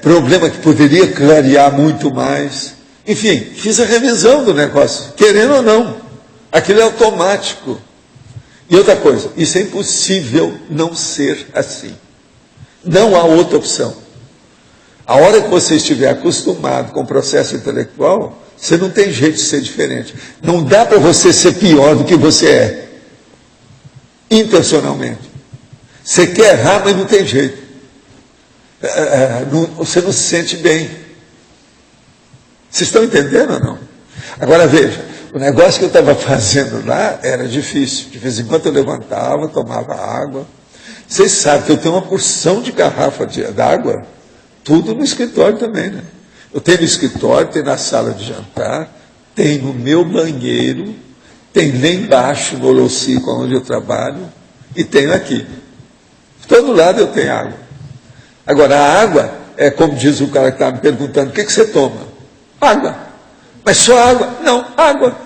problema que poderia clarear muito mais. Enfim, fiz a revisão do negócio, querendo ou não. Aquilo é automático. E outra coisa, isso é impossível não ser assim. Não há outra opção. A hora que você estiver acostumado com o processo intelectual, você não tem jeito de ser diferente. Não dá para você ser pior do que você é. Intencionalmente. Você quer errar, mas não tem jeito. Você não se sente bem. Vocês estão entendendo ou não? Agora veja, o negócio que eu estava fazendo lá era difícil. De vez em quando eu levantava, tomava água. Vocês sabem que eu tenho uma porção de garrafa d'água, tudo no escritório também, né? Eu tenho no escritório, tenho na sala de jantar, tenho no meu banheiro, tenho lá embaixo no holocico onde eu trabalho, e tenho aqui. De todo lado eu tenho água. Agora, a água é como diz o cara que estava me perguntando, o que você toma? Água. Mas só água? Não, água.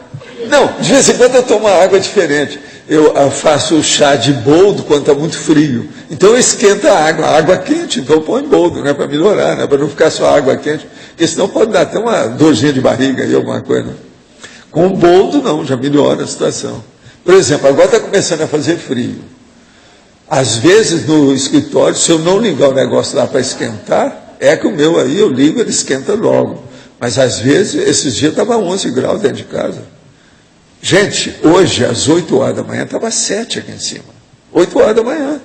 Não, de vez em quando eu tomo uma água diferente. Eu faço chá de boldo quando está muito frio. Então eu esquento a água quente, então eu ponho em boldo, né, para melhorar, né, para não ficar só água quente. Porque senão pode dar até uma dorzinha de barriga aí, alguma coisa. Com o boldo não, já melhora a situação. Por exemplo, agora está começando a fazer frio. Às vezes no escritório, se eu não ligar o negócio lá para esquentar, que o meu aí eu ligo, ele esquenta logo. Mas às vezes, esses dias estava 11 graus dentro de casa. Gente, hoje, às 8 horas da manhã, estava 7 aqui em cima. 8 horas da manhã,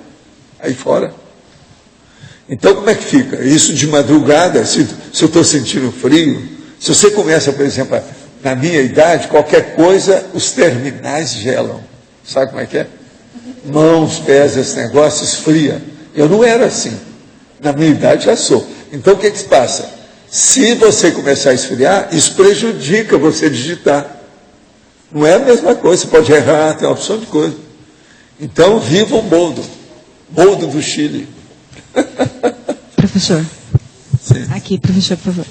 aí fora. Então, como é que fica? Isso de madrugada, se eu estou sentindo frio, se você começa, por exemplo, na minha idade, qualquer coisa, os terminais gelam. Sabe como é que é? Mãos, pés, esse negócio esfria. Eu não era assim. Na minha idade já sou. Então o que se passa? Se você começar a esfriar, isso prejudica você digitar. Não é a mesma coisa, você pode errar, tem uma opção de coisa. Então, viva o boldo. Boldo do Chile. Professor. Sim. Aqui, professor, por favor.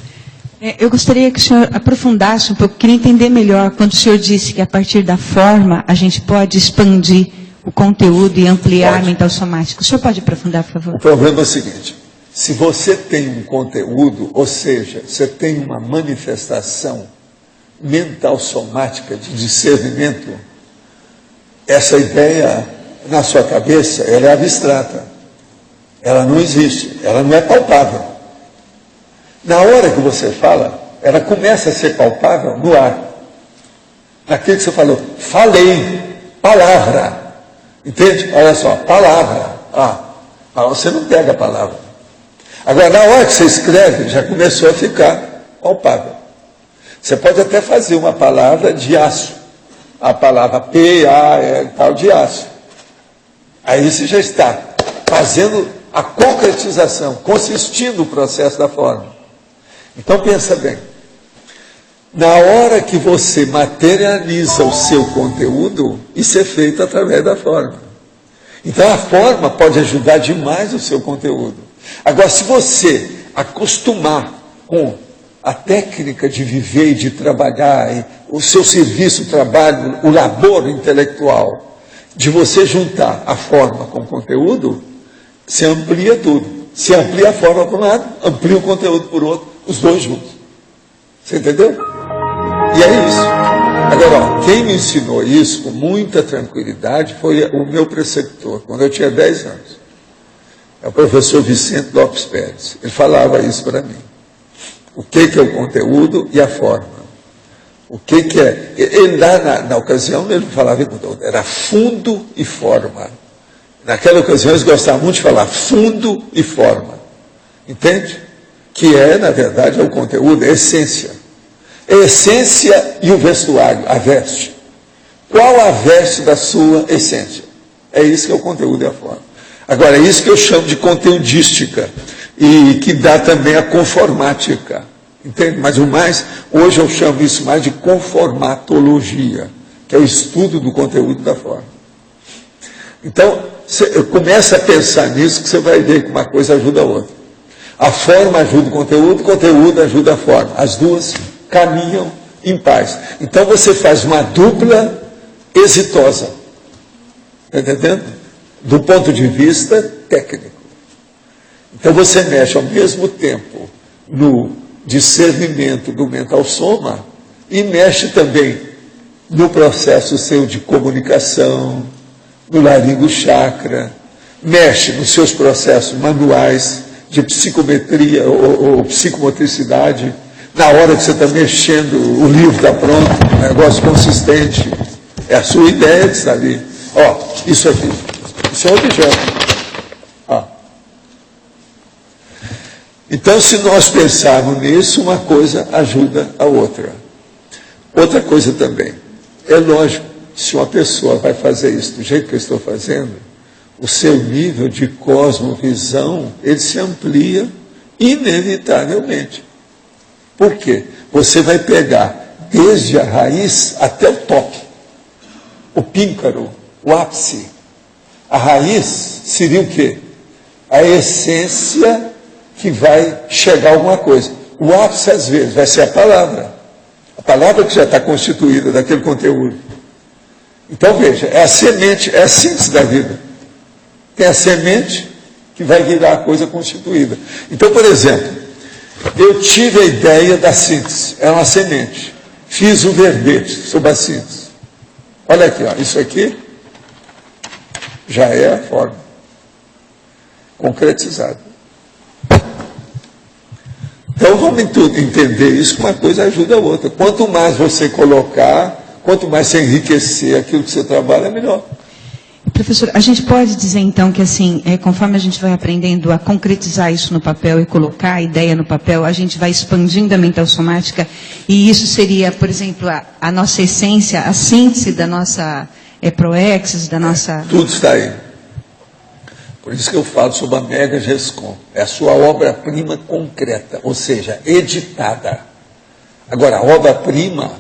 Eu gostaria que o senhor aprofundasse um pouco, queria entender melhor, quando o senhor disse que a partir da forma a gente pode expandir o conteúdo e ampliar a mental somática. O senhor pode aprofundar, por favor? O problema é o seguinte, se você tem um conteúdo, ou seja, você tem uma manifestação mental somática de discernimento, essa ideia na sua cabeça, ela é abstrata. Ela não existe, ela não é palpável. Na hora que você fala, ela começa a ser palpável no ar. Naquilo que você falou, falei, palavra. Entende? Olha só, palavra. Você não pega a palavra. Agora, na hora que você escreve, já começou a ficar palpável. Você pode até fazer uma palavra de aço. A palavra P-A-E, tal de aço. Aí você já está fazendo a concretização, consistindo no processo da forma. Então pensa bem. Na hora que você materializa o seu conteúdo, isso é feito através da forma. Então a forma pode ajudar demais o seu conteúdo. Agora, se você acostumar com a técnica de viver e de trabalhar, o seu serviço, o trabalho, o labor intelectual, de você juntar a forma com o conteúdo, você amplia tudo. Se amplia a forma por um lado, amplia o conteúdo por outro, os dois juntos. Você entendeu? E é isso. Agora, quem me ensinou isso com muita tranquilidade foi o meu preceptor, quando eu tinha 10 anos. É o professor Vicente Lopes Pérez. Ele falava isso para mim. O que é o conteúdo e a forma. O que é... Ele lá na ocasião, ele falava, era fundo e forma. Naquela ocasião, eles gostavam muito de falar fundo e forma. Entende? Que é, na verdade, é o conteúdo, é a essência. É a essência e o vestuário, a veste. Qual a veste da sua essência? É isso que é o conteúdo e a forma. Agora, é isso que eu chamo de conteudística. E que dá também a conformática. Entende? Mas o mais, hoje eu chamo isso mais de conformatologia, que é o estudo do conteúdo da forma. Então, você começa a pensar nisso, que você vai ver que uma coisa ajuda a outra. A forma ajuda o conteúdo ajuda a forma. As duas caminham em paz. Então você faz uma dupla exitosa. Está entendendo? Do ponto de vista técnico. Então você mexe ao mesmo tempo no discernimento do mental soma e mexe também no processo seu de comunicação, no laringo chakra, mexe nos seus processos manuais de psicometria ou psicomotricidade, na hora que você está mexendo, o livro está pronto, um negócio consistente, é a sua ideia que está ali. Isso aqui, isso é objeto. Então, se nós pensarmos nisso, uma coisa ajuda a outra. Outra coisa também, é lógico, se uma pessoa vai fazer isso do jeito que eu estou fazendo, o seu nível de cosmovisão, ele se amplia inevitavelmente. Por quê? Você vai pegar desde a raiz até o toque, o píncaro, o ápice. A raiz seria o quê? A essência que vai chegar a alguma coisa. O ápice, às vezes, vai ser a palavra que já está constituída daquele conteúdo. Então, veja, é a semente, é a síntese da vida. Tem a semente que vai virar a coisa constituída. Então, por exemplo, eu tive a ideia da síntese, é uma semente. Fiz um verbete sobre a síntese. Olha aqui, isso aqui já é a forma concretizada. Então vamos entender isso, que uma coisa ajuda a outra. Quanto mais você colocar, quanto mais você enriquecer aquilo que você trabalha, melhor. Professor, a gente pode dizer então que assim, conforme a gente vai aprendendo a concretizar isso no papel e colocar a ideia no papel, a gente vai expandindo a mental somática e isso seria, por exemplo, a nossa essência, a síntese da nossa proexis, da nossa... Tudo está aí. Por isso que eu falo sobre a Mega Gescom. É a sua obra-prima concreta, ou seja, editada. Agora, a obra-prima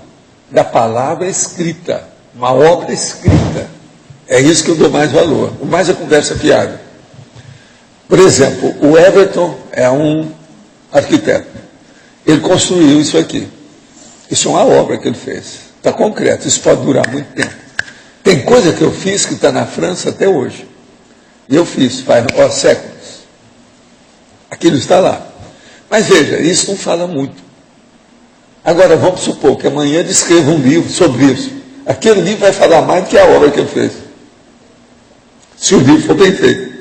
da palavra escrita, uma obra escrita. É isso que eu dou mais valor. O mais é conversa fiada. Por exemplo, o Everton é um arquiteto. Ele construiu isso aqui. Isso é uma obra que ele fez. Está concreto. Isso pode durar muito tempo. Tem coisa que eu fiz que está na França até hoje. E eu fiz, faz séculos. Aquilo está lá. Mas veja, isso não fala muito. Agora, vamos supor que amanhã ele escreva um livro sobre isso. Aquele livro vai falar mais do que a obra que ele fez. Se o livro for bem feito.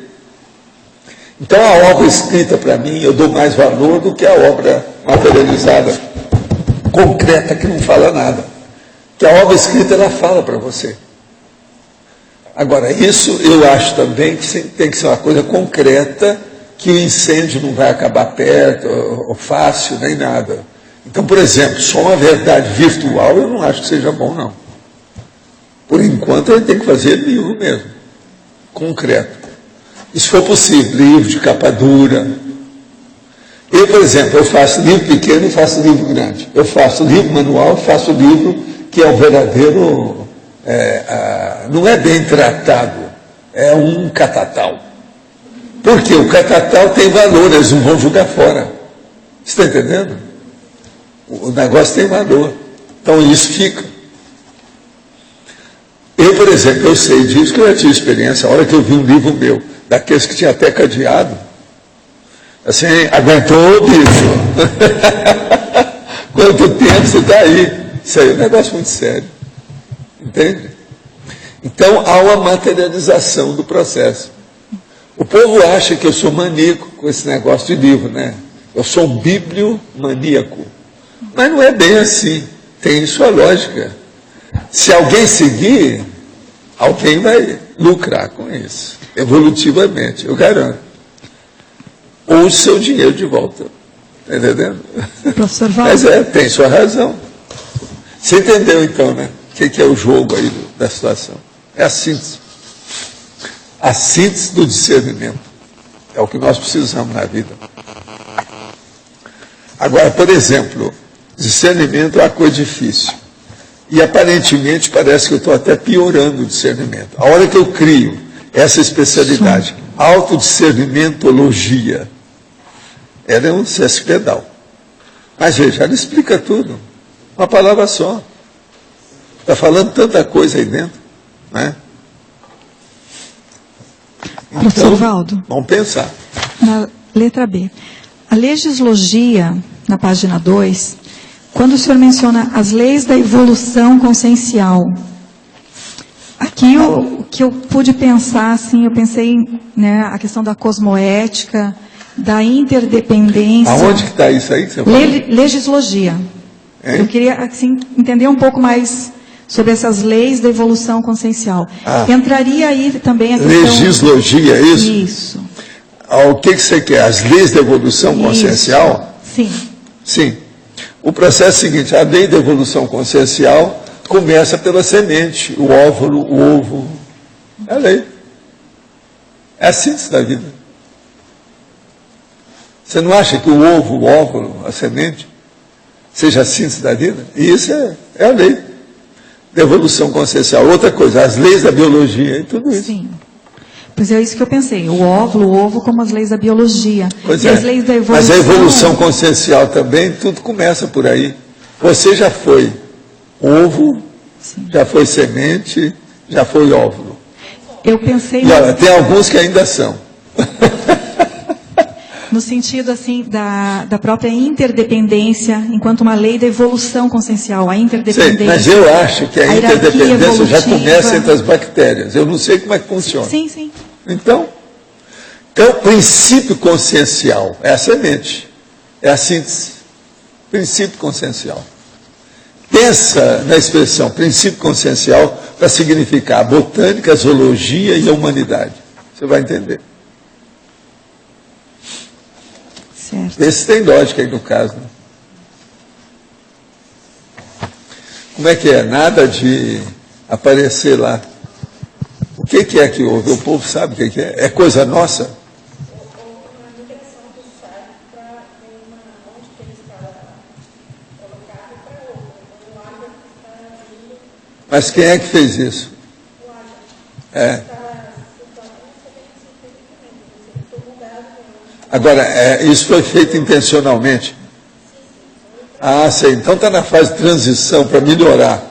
Então, a obra escrita, para mim, eu dou mais valor do que a obra materializada, concreta, que não fala nada. Que a obra escrita, ela fala para você. Agora, isso eu acho também que tem que ser uma coisa concreta, que o incêndio não vai acabar perto, ou fácil, nem nada. Então, por exemplo, só uma verdade virtual eu não acho que seja bom, não. Por enquanto, a gente tem que fazer livro mesmo, concreto. E se for possível, livro de capa dura. Eu, por exemplo, eu faço livro pequeno e faço livro grande. Eu faço livro manual, faço livro que é o verdadeiro... não é bem tratado, é um catatal. Porque o catatal tem valor, eles não vão jogar fora. Você está entendendo? O negócio tem valor. Então isso fica. Eu, por exemplo, eu sei disso, que eu já tive experiência, a hora que eu vi um livro meu, daqueles que tinha até cadeado, assim, aguentou o bicho. Quanto tempo você está aí? Isso aí é um negócio muito sério. Entende? Então, há uma materialização do processo. O povo acha que eu sou maníaco com esse negócio de livro, né? Eu sou um bibliomaníaco. Mas não é bem assim. Tem sua lógica. Se alguém seguir, alguém vai lucrar com isso. Evolutivamente, eu garanto. Ou o seu dinheiro de volta. Está entendendo? Professor Valdo. Mas tem sua razão. Você entendeu então, né? O que é o jogo aí da situação? É a síntese. A síntese do discernimento. É o que nós precisamos na vida. Agora, por exemplo, discernimento é uma coisa difícil. E aparentemente parece que eu estou até piorando o discernimento. A hora que eu crio essa especialidade, autodiscernimentologia, ela é um sesquipedal. Mas veja, ela explica tudo. Uma palavra só. Está falando tanta coisa aí dentro. Né? Então, Professor Valdo. Vamos pensar. Na letra B. A legislogia, na página 2, quando o senhor menciona as leis da evolução consciencial, aqui o que eu pude pensar, assim, eu pensei, né, a questão da cosmoética, da interdependência. Aonde que está isso aí que você fala? Legislogia. Eu queria, assim, entender um pouco mais sobre essas leis da evolução consciencial. Entraria aí também a questão... Legislogia, é isso? Isso. O que você quer? As leis da evolução consciencial? Sim. Sim. O processo é o seguinte, a lei da evolução consciencial começa pela semente, o óvulo, o ovo. É a lei. É a síntese da vida. Você não acha que o ovo, o óvulo, a semente, seja a síntese da vida? E isso é a lei da evolução consciencial. Outra coisa, as leis da biologia e tudo isso. Sim. Pois é isso que eu pensei. O ovo como as leis da biologia. Pois e as leis da evolução... Mas a evolução consciencial também, tudo começa por aí. Você já foi ovo, já foi semente, já foi óvulo. Eu pensei... E olha, tem alguns que ainda são. No sentido, assim, da própria interdependência, enquanto uma lei da evolução consciencial, a interdependência. Sim, mas eu acho que a interdependência já começa entre as evolutiva. bactérias. Eu não sei como é que funciona. Sim, sim. Então, princípio consciencial é a semente, é a síntese. Princípio consciencial. Pensa na expressão princípio consciencial para significar a botânica, a zoologia e a humanidade. Você vai entender. Certo. Esse tem lógica aí no caso. Né? Como é que é? Nada de aparecer lá. O que é que houve? O povo sabe o que é? É coisa nossa? Mas quem é que fez isso? Agora, isso foi feito intencionalmente? Ah, sei. Então está na fase de transição para melhorar.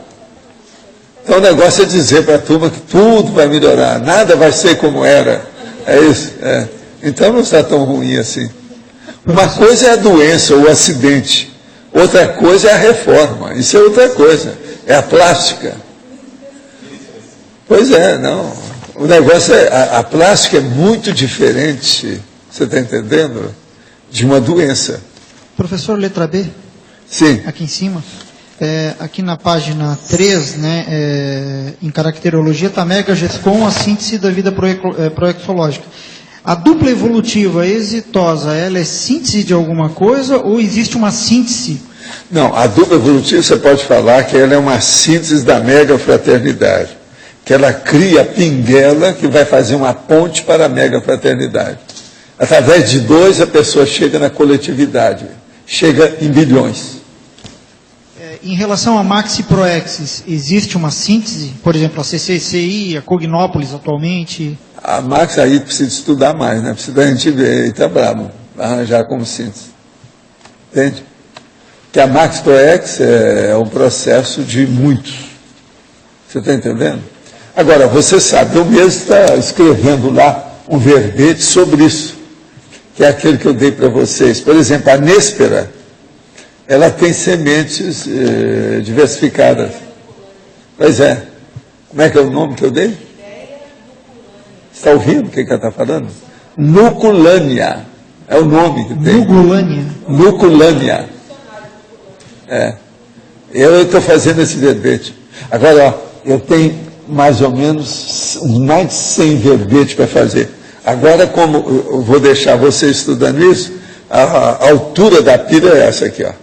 Então o negócio é dizer para a turma que tudo vai melhorar, nada vai ser como era. É isso? É. Então não está tão ruim assim. Uma coisa é a doença, o acidente. Outra coisa é a reforma. Isso é outra coisa. É a plástica. Pois é, não. O negócio a plástica é muito diferente, você está entendendo? De uma doença. Professor, letra B? Sim. Aqui em cima. Aqui na página 3, né, em caracterologia, está Megagescom, a síntese da vida proexológica. A dupla evolutiva exitosa, ela é síntese de alguma coisa ou existe uma síntese? Não, a dupla evolutiva você pode falar que ela é uma síntese da megafraternidade, que ela cria a pinguela que vai fazer uma ponte para a megafraternidade. Através de dois, a pessoa chega na coletividade, chega em bilhões. Em relação a Maxi Proexis, existe uma síntese? Por exemplo, a CCCI, a Cognópolis atualmente? A Max aí precisa estudar mais, né? Precisa a gente ver, ele está bravo, arranjar como síntese. Entende? Que a Max Proex é um processo de muitos. Você está entendendo? Agora, você sabe, eu mesmo estou escrevendo lá um verbete sobre isso, que é aquele que eu dei para vocês. Por exemplo, a Néspera, ela tem sementes diversificadas. Pois é. Como é que é o nome que eu dei? Está ouvindo o que ela está falando? Nuculânia. É o nome que tem. Nuculânia. Nuculânia. Eu estou fazendo esse verbete. Agora, ó, eu tenho mais ou menos mais de 100 verbetes para fazer. Agora, como eu vou deixar você estudando isso, a altura da pira é essa aqui, ó.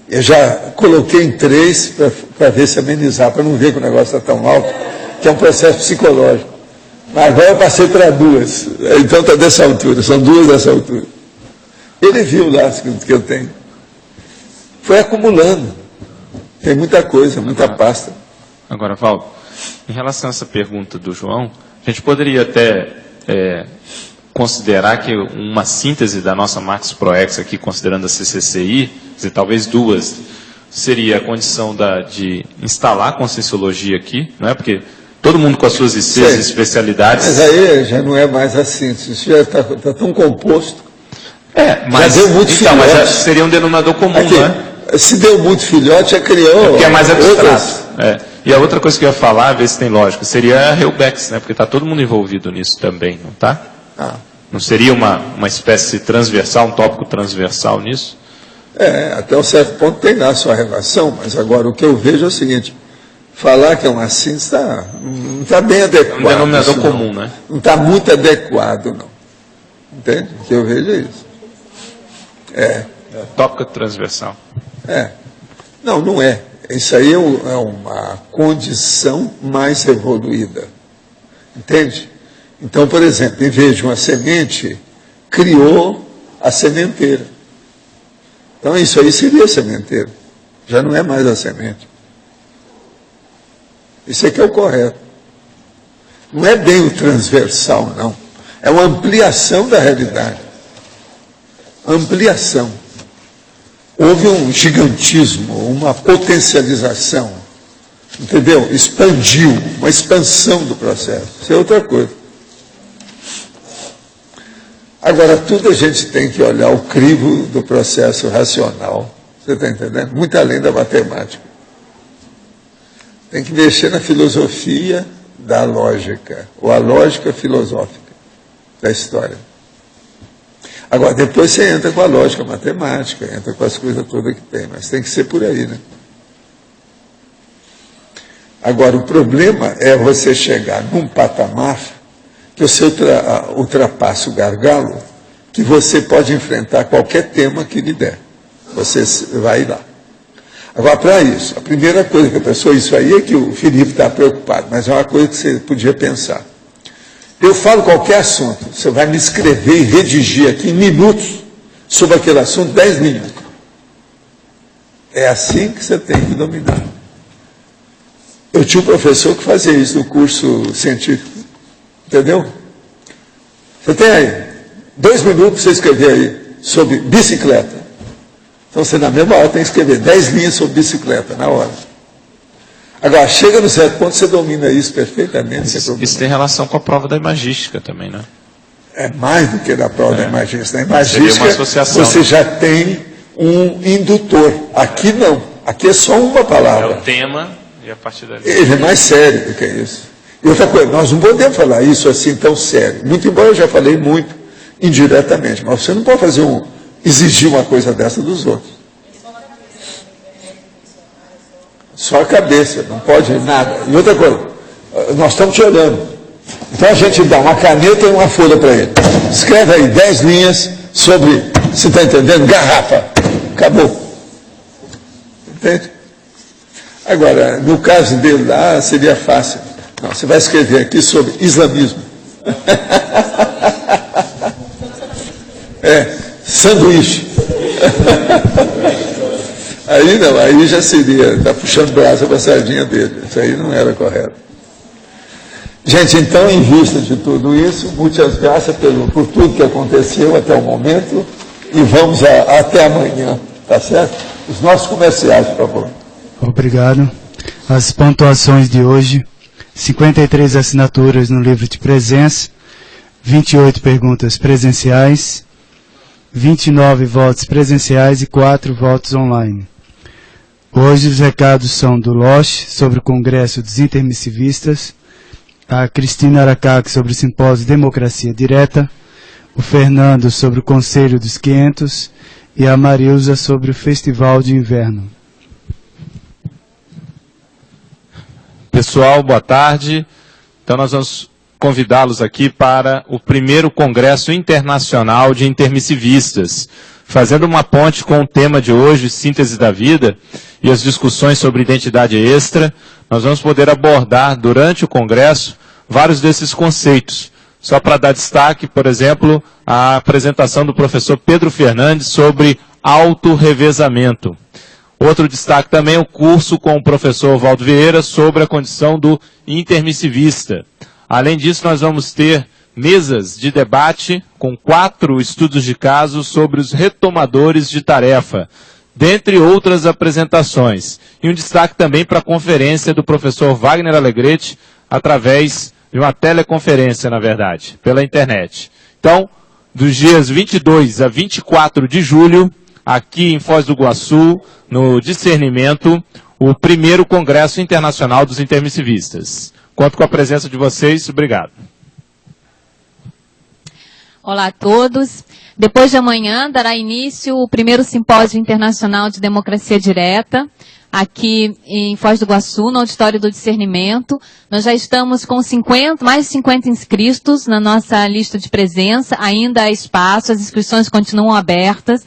Eu já coloquei em 3 para ver se amenizar, para não ver que o negócio está tão alto, que é um processo psicológico. Mas agora eu passei para 2, então está dessa altura, são 2 dessa altura. Ele viu lá que eu tenho. Foi acumulando. Tem muita coisa, muita pasta. Agora, Valdo, em relação a essa pergunta do João, a gente poderia até considerar que uma síntese da nossa Max Proex aqui, considerando a CCCI, dizer, talvez 2, seria a condição de instalar a Conscienciologia aqui, não é? Porque todo mundo com as suas ICs e especialidades... Mas aí já não é mais a síntese, isso já está tão composto. Mas, já deu muito filhote. Mas seria um denominador comum, aqui, não é? Se deu muito filhote, já criou... Porque é mais abstrato. E a outra coisa que eu ia falar, ver se tem lógica, seria a Heubex, né? Porque está todo mundo envolvido nisso também, não está? Não seria uma espécie transversal, um tópico transversal nisso? Até um certo ponto tem lá a sua relação, mas agora o que eu vejo é o seguinte, falar que é uma síntese não está bem adequado. É um denominador comum, né? Não está muito adequado, não. Entende? O que eu vejo é isso. Tópico transversal. Não, não é. Isso aí é uma condição mais evoluída. Entende? Então, por exemplo, em vez de uma semente, criou a sementeira. Então, isso aí seria a sementeira. Já não é mais a semente. Isso aqui é o correto. Não é bem o transversal, não. É uma ampliação da realidade. Ampliação. Houve um gigantismo, uma potencialização. Entendeu? Expandiu, uma expansão do processo. Isso é outra coisa. Agora, tudo a gente tem que olhar o crivo do processo racional. Você está entendendo? Muito além da matemática. Tem que mexer na filosofia da lógica, ou a lógica filosófica da história. Agora, depois você entra com a lógica matemática, entra com as coisas todas que tem, mas tem que ser por aí, né? Agora, o problema é você chegar num patamar que você ultrapassa o gargalo, que você pode enfrentar qualquer tema que lhe der. Você vai lá. Agora, para isso, a primeira coisa que a pessoa, isso aí é que o Felipe está preocupado, mas é uma coisa que você podia pensar. Eu falo qualquer assunto, você vai me escrever e redigir aqui em minutos sobre aquele assunto, 10 linhas. É assim que você tem que dominar. Eu tinha um professor que fazia isso no curso científico. Entendeu? Você tem aí 2 minutos para você escrever aí sobre bicicleta. Então você na mesma hora tem que escrever 10 linhas sobre bicicleta, na hora. Agora, chega no certo ponto, você domina isso perfeitamente. Isso tem relação com a prova da imagística também, né? É mais do que da prova da imagística. Na Seria uma imagística, associação, você né? já tem um indutor. Aqui não. Aqui é só uma palavra. É o tema e a partir dali. Ele é mais sério do que isso. E outra coisa, nós não podemos falar isso assim tão sério. Muito embora eu já falei muito indiretamente, mas você não pode exigir uma coisa dessa dos outros. Só a cabeça, não pode nada. E outra coisa, nós estamos te olhando. Então a gente dá uma caneta e uma folha para ele. Escreve aí 10 linhas sobre, você está entendendo? Garrafa. Acabou. Entende? Agora, no caso dele lá, seria fácil. Não, você vai escrever aqui sobre islamismo. Sanduíche. Aí não, aí já seria, está puxando brasa para a sardinha dele. Isso aí não era correto. Gente, então, em vista de tudo isso, muitas graças por tudo que aconteceu até o momento e vamos até amanhã, tá certo? Os nossos comerciais, por favor. Obrigado. As pontuações de hoje: 53 assinaturas no livro de presença, 28 perguntas presenciais, 29 votos presenciais e 4 votos online. Hoje os recados são do Loche sobre o Congresso dos Intermissivistas, a Cristina Aracaque sobre o Simpósio Democracia Direta, o Fernando sobre o Conselho dos 500 e a Marilza sobre o Festival de Inverno. Pessoal, boa tarde. Então nós vamos convidá-los aqui para o primeiro Congresso Internacional de Intermissivistas, fazendo uma ponte com o tema de hoje, Síntese da Vida, e as discussões sobre identidade extra. Nós vamos poder abordar durante o Congresso vários desses conceitos. Só para dar destaque, por exemplo, a apresentação do professor Pedro Fernandes sobre autorrevezamento. Outro destaque também é o curso com o professor Valdo Vieira sobre a condição do intermissivista. Além disso, nós vamos ter mesas de debate com 4 estudos de caso sobre os retomadores de tarefa, dentre outras apresentações. E um destaque também para a conferência do professor Wagner Alegretti, através de uma teleconferência, na verdade, pela internet. Então, dos dias 22 a 24 de julho, aqui em Foz do Iguaçu, no Discernimento, o primeiro Congresso Internacional dos Intermissivistas. Conto com a presença de vocês. Obrigado. Olá a todos. Depois de amanhã dará início o primeiro Simpósio Internacional de Democracia Direta, aqui em Foz do Iguaçu, no Auditório do Discernimento. Nós já estamos com mais de 50 inscritos na nossa lista de presença. Ainda há espaço, as inscrições continuam abertas.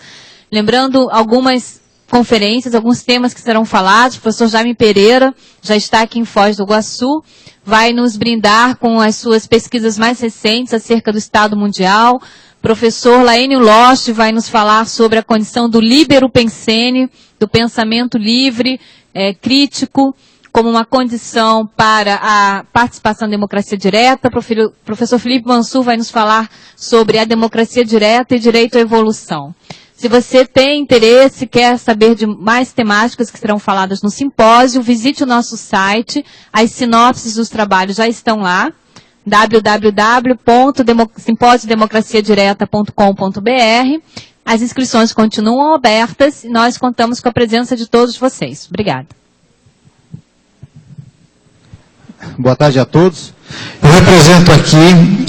Lembrando algumas conferências, alguns temas que serão falados. O professor Jaime Pereira já está aqui em Foz do Iguaçu, vai nos brindar com as suas pesquisas mais recentes acerca do Estado Mundial. Professor Laênio Loche vai nos falar sobre a condição do líbero pensene, do pensamento livre, crítico, como uma condição para a participação na democracia direta. O professor Felipe Mansur vai nos falar sobre a democracia direta e direito à evolução. Se você tem interesse, quer saber de mais temáticas que serão faladas no simpósio, visite o nosso site, as sinopses dos trabalhos já estão lá, www.simposiodemocraciadireta.com.br. As inscrições continuam abertas e nós contamos com a presença de todos vocês. Obrigada. Boa tarde a todos. Eu represento aqui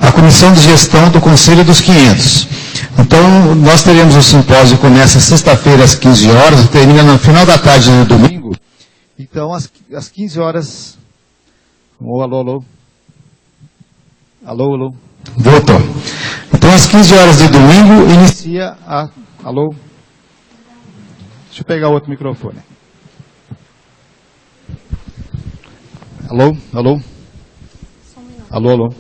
a Comissão de Gestão do Conselho dos 500. Então, nós teremos o simpósio, começa sexta-feira às 15 horas, termina no final da tarde no domingo. Então, às 15 horas... Alô, alô, alô. Alô, alô. Voltou. Então, às 15 horas de domingo, inicia a... Alô? Deixa eu pegar outro microfone. Alô, alô. Só um minuto. Alô, alô.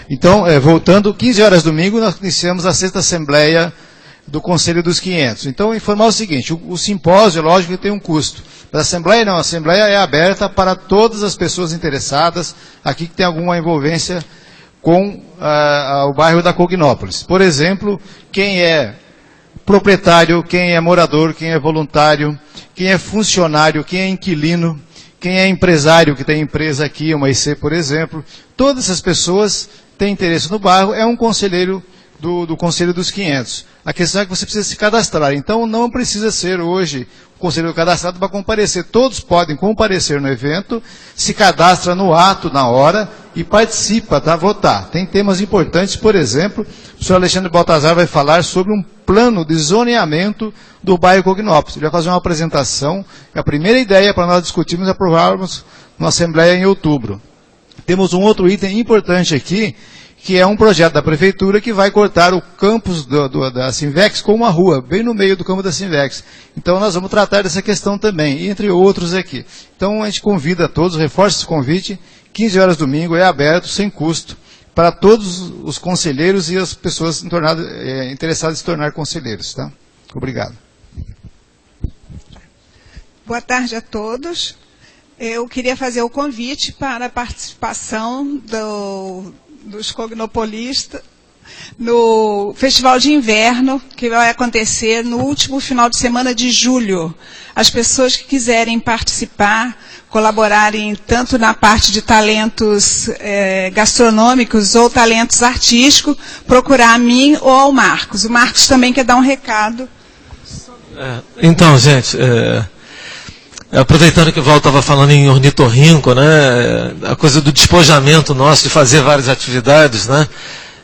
Então, voltando, 15 horas domingo, nós iniciamos a 6ª Assembleia do Conselho dos 500. Então, informar o seguinte, o simpósio, lógico que tem um custo. A Assembleia não, a Assembleia é aberta para todas as pessoas interessadas, aqui que tem alguma envolvência com o bairro da Cognópolis. Por exemplo, quem é proprietário, quem é morador, quem é voluntário, quem é funcionário, quem é inquilino, quem é empresário, que tem empresa aqui, uma IC, por exemplo, todas essas pessoas têm interesse no bairro, é um conselheiro do Conselho dos 500. A questão é que você precisa se cadastrar. Então, não precisa ser hoje o conselheiro cadastrado para comparecer. Todos podem comparecer no evento, se cadastra no ato, na hora, e participa, tá? Votar. Tem temas importantes, por exemplo, o senhor Alexandre Baltazar vai falar sobre um plano de zoneamento do bairro Cognópolis. Ele vai fazer uma apresentação, a primeira ideia para nós discutirmos e aprovarmos na Assembleia em outubro. Temos um outro item importante aqui, que é um projeto da Prefeitura que vai cortar o campus da Sinvex com uma rua, bem no meio do campo da Sinvex. Então nós vamos tratar dessa questão também, entre outros aqui. Então a gente convida a todos, reforça esse convite, 15 horas domingo, é aberto, sem custo, para todos os conselheiros e as pessoas interessadas em se tornar conselheiros. Tá? Obrigado. Boa tarde a todos. Eu queria fazer o convite para a participação dos cognopolistas no Festival de Inverno, que vai acontecer no último final de semana de julho. As pessoas que quiserem participar, colaborarem tanto na parte de talentos gastronômicos ou talentos artísticos, procurar a mim ou ao Marcos. O Marcos também quer dar um recado. Então, gente, aproveitando que o Val estava falando em ornitorrinco, né, a coisa do despojamento nosso, de fazer várias atividades, né,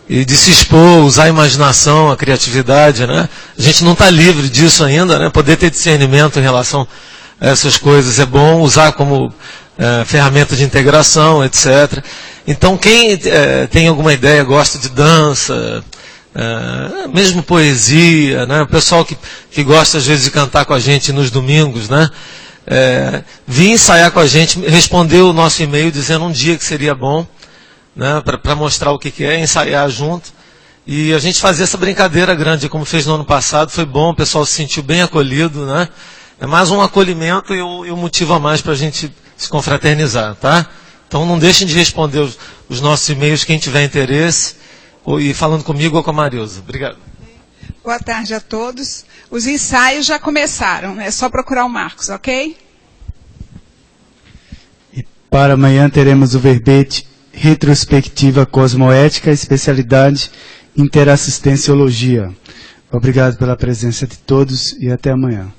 e de se expor, usar a imaginação, a criatividade, né, a gente não está livre disso ainda, né, poder ter discernimento em relação a essas coisas é bom, usar como ferramenta de integração, etc. Então, quem tem alguma ideia, gosta de dança, mesmo poesia, né, o pessoal que gosta às vezes de cantar com a gente nos domingos, né, vir ensaiar com a gente, responder o nosso e-mail dizendo um dia que seria bom, né, para mostrar o que é, ensaiar junto. E a gente fazer essa brincadeira grande, como fez no ano passado, foi bom, o pessoal se sentiu bem acolhido, né? É mais um acolhimento e um motivo a mais para a gente se confraternizar, tá? Então não deixem de responder os nossos e-mails, quem tiver interesse, e falando comigo ou com a Marilza. Obrigado. Boa tarde a todos. Os ensaios já começaram, é só procurar o Marcos, ok? Para amanhã teremos o verbete Retrospectiva Cosmoética, especialidade Interassistenciologia. Obrigado pela presença de todos e até amanhã.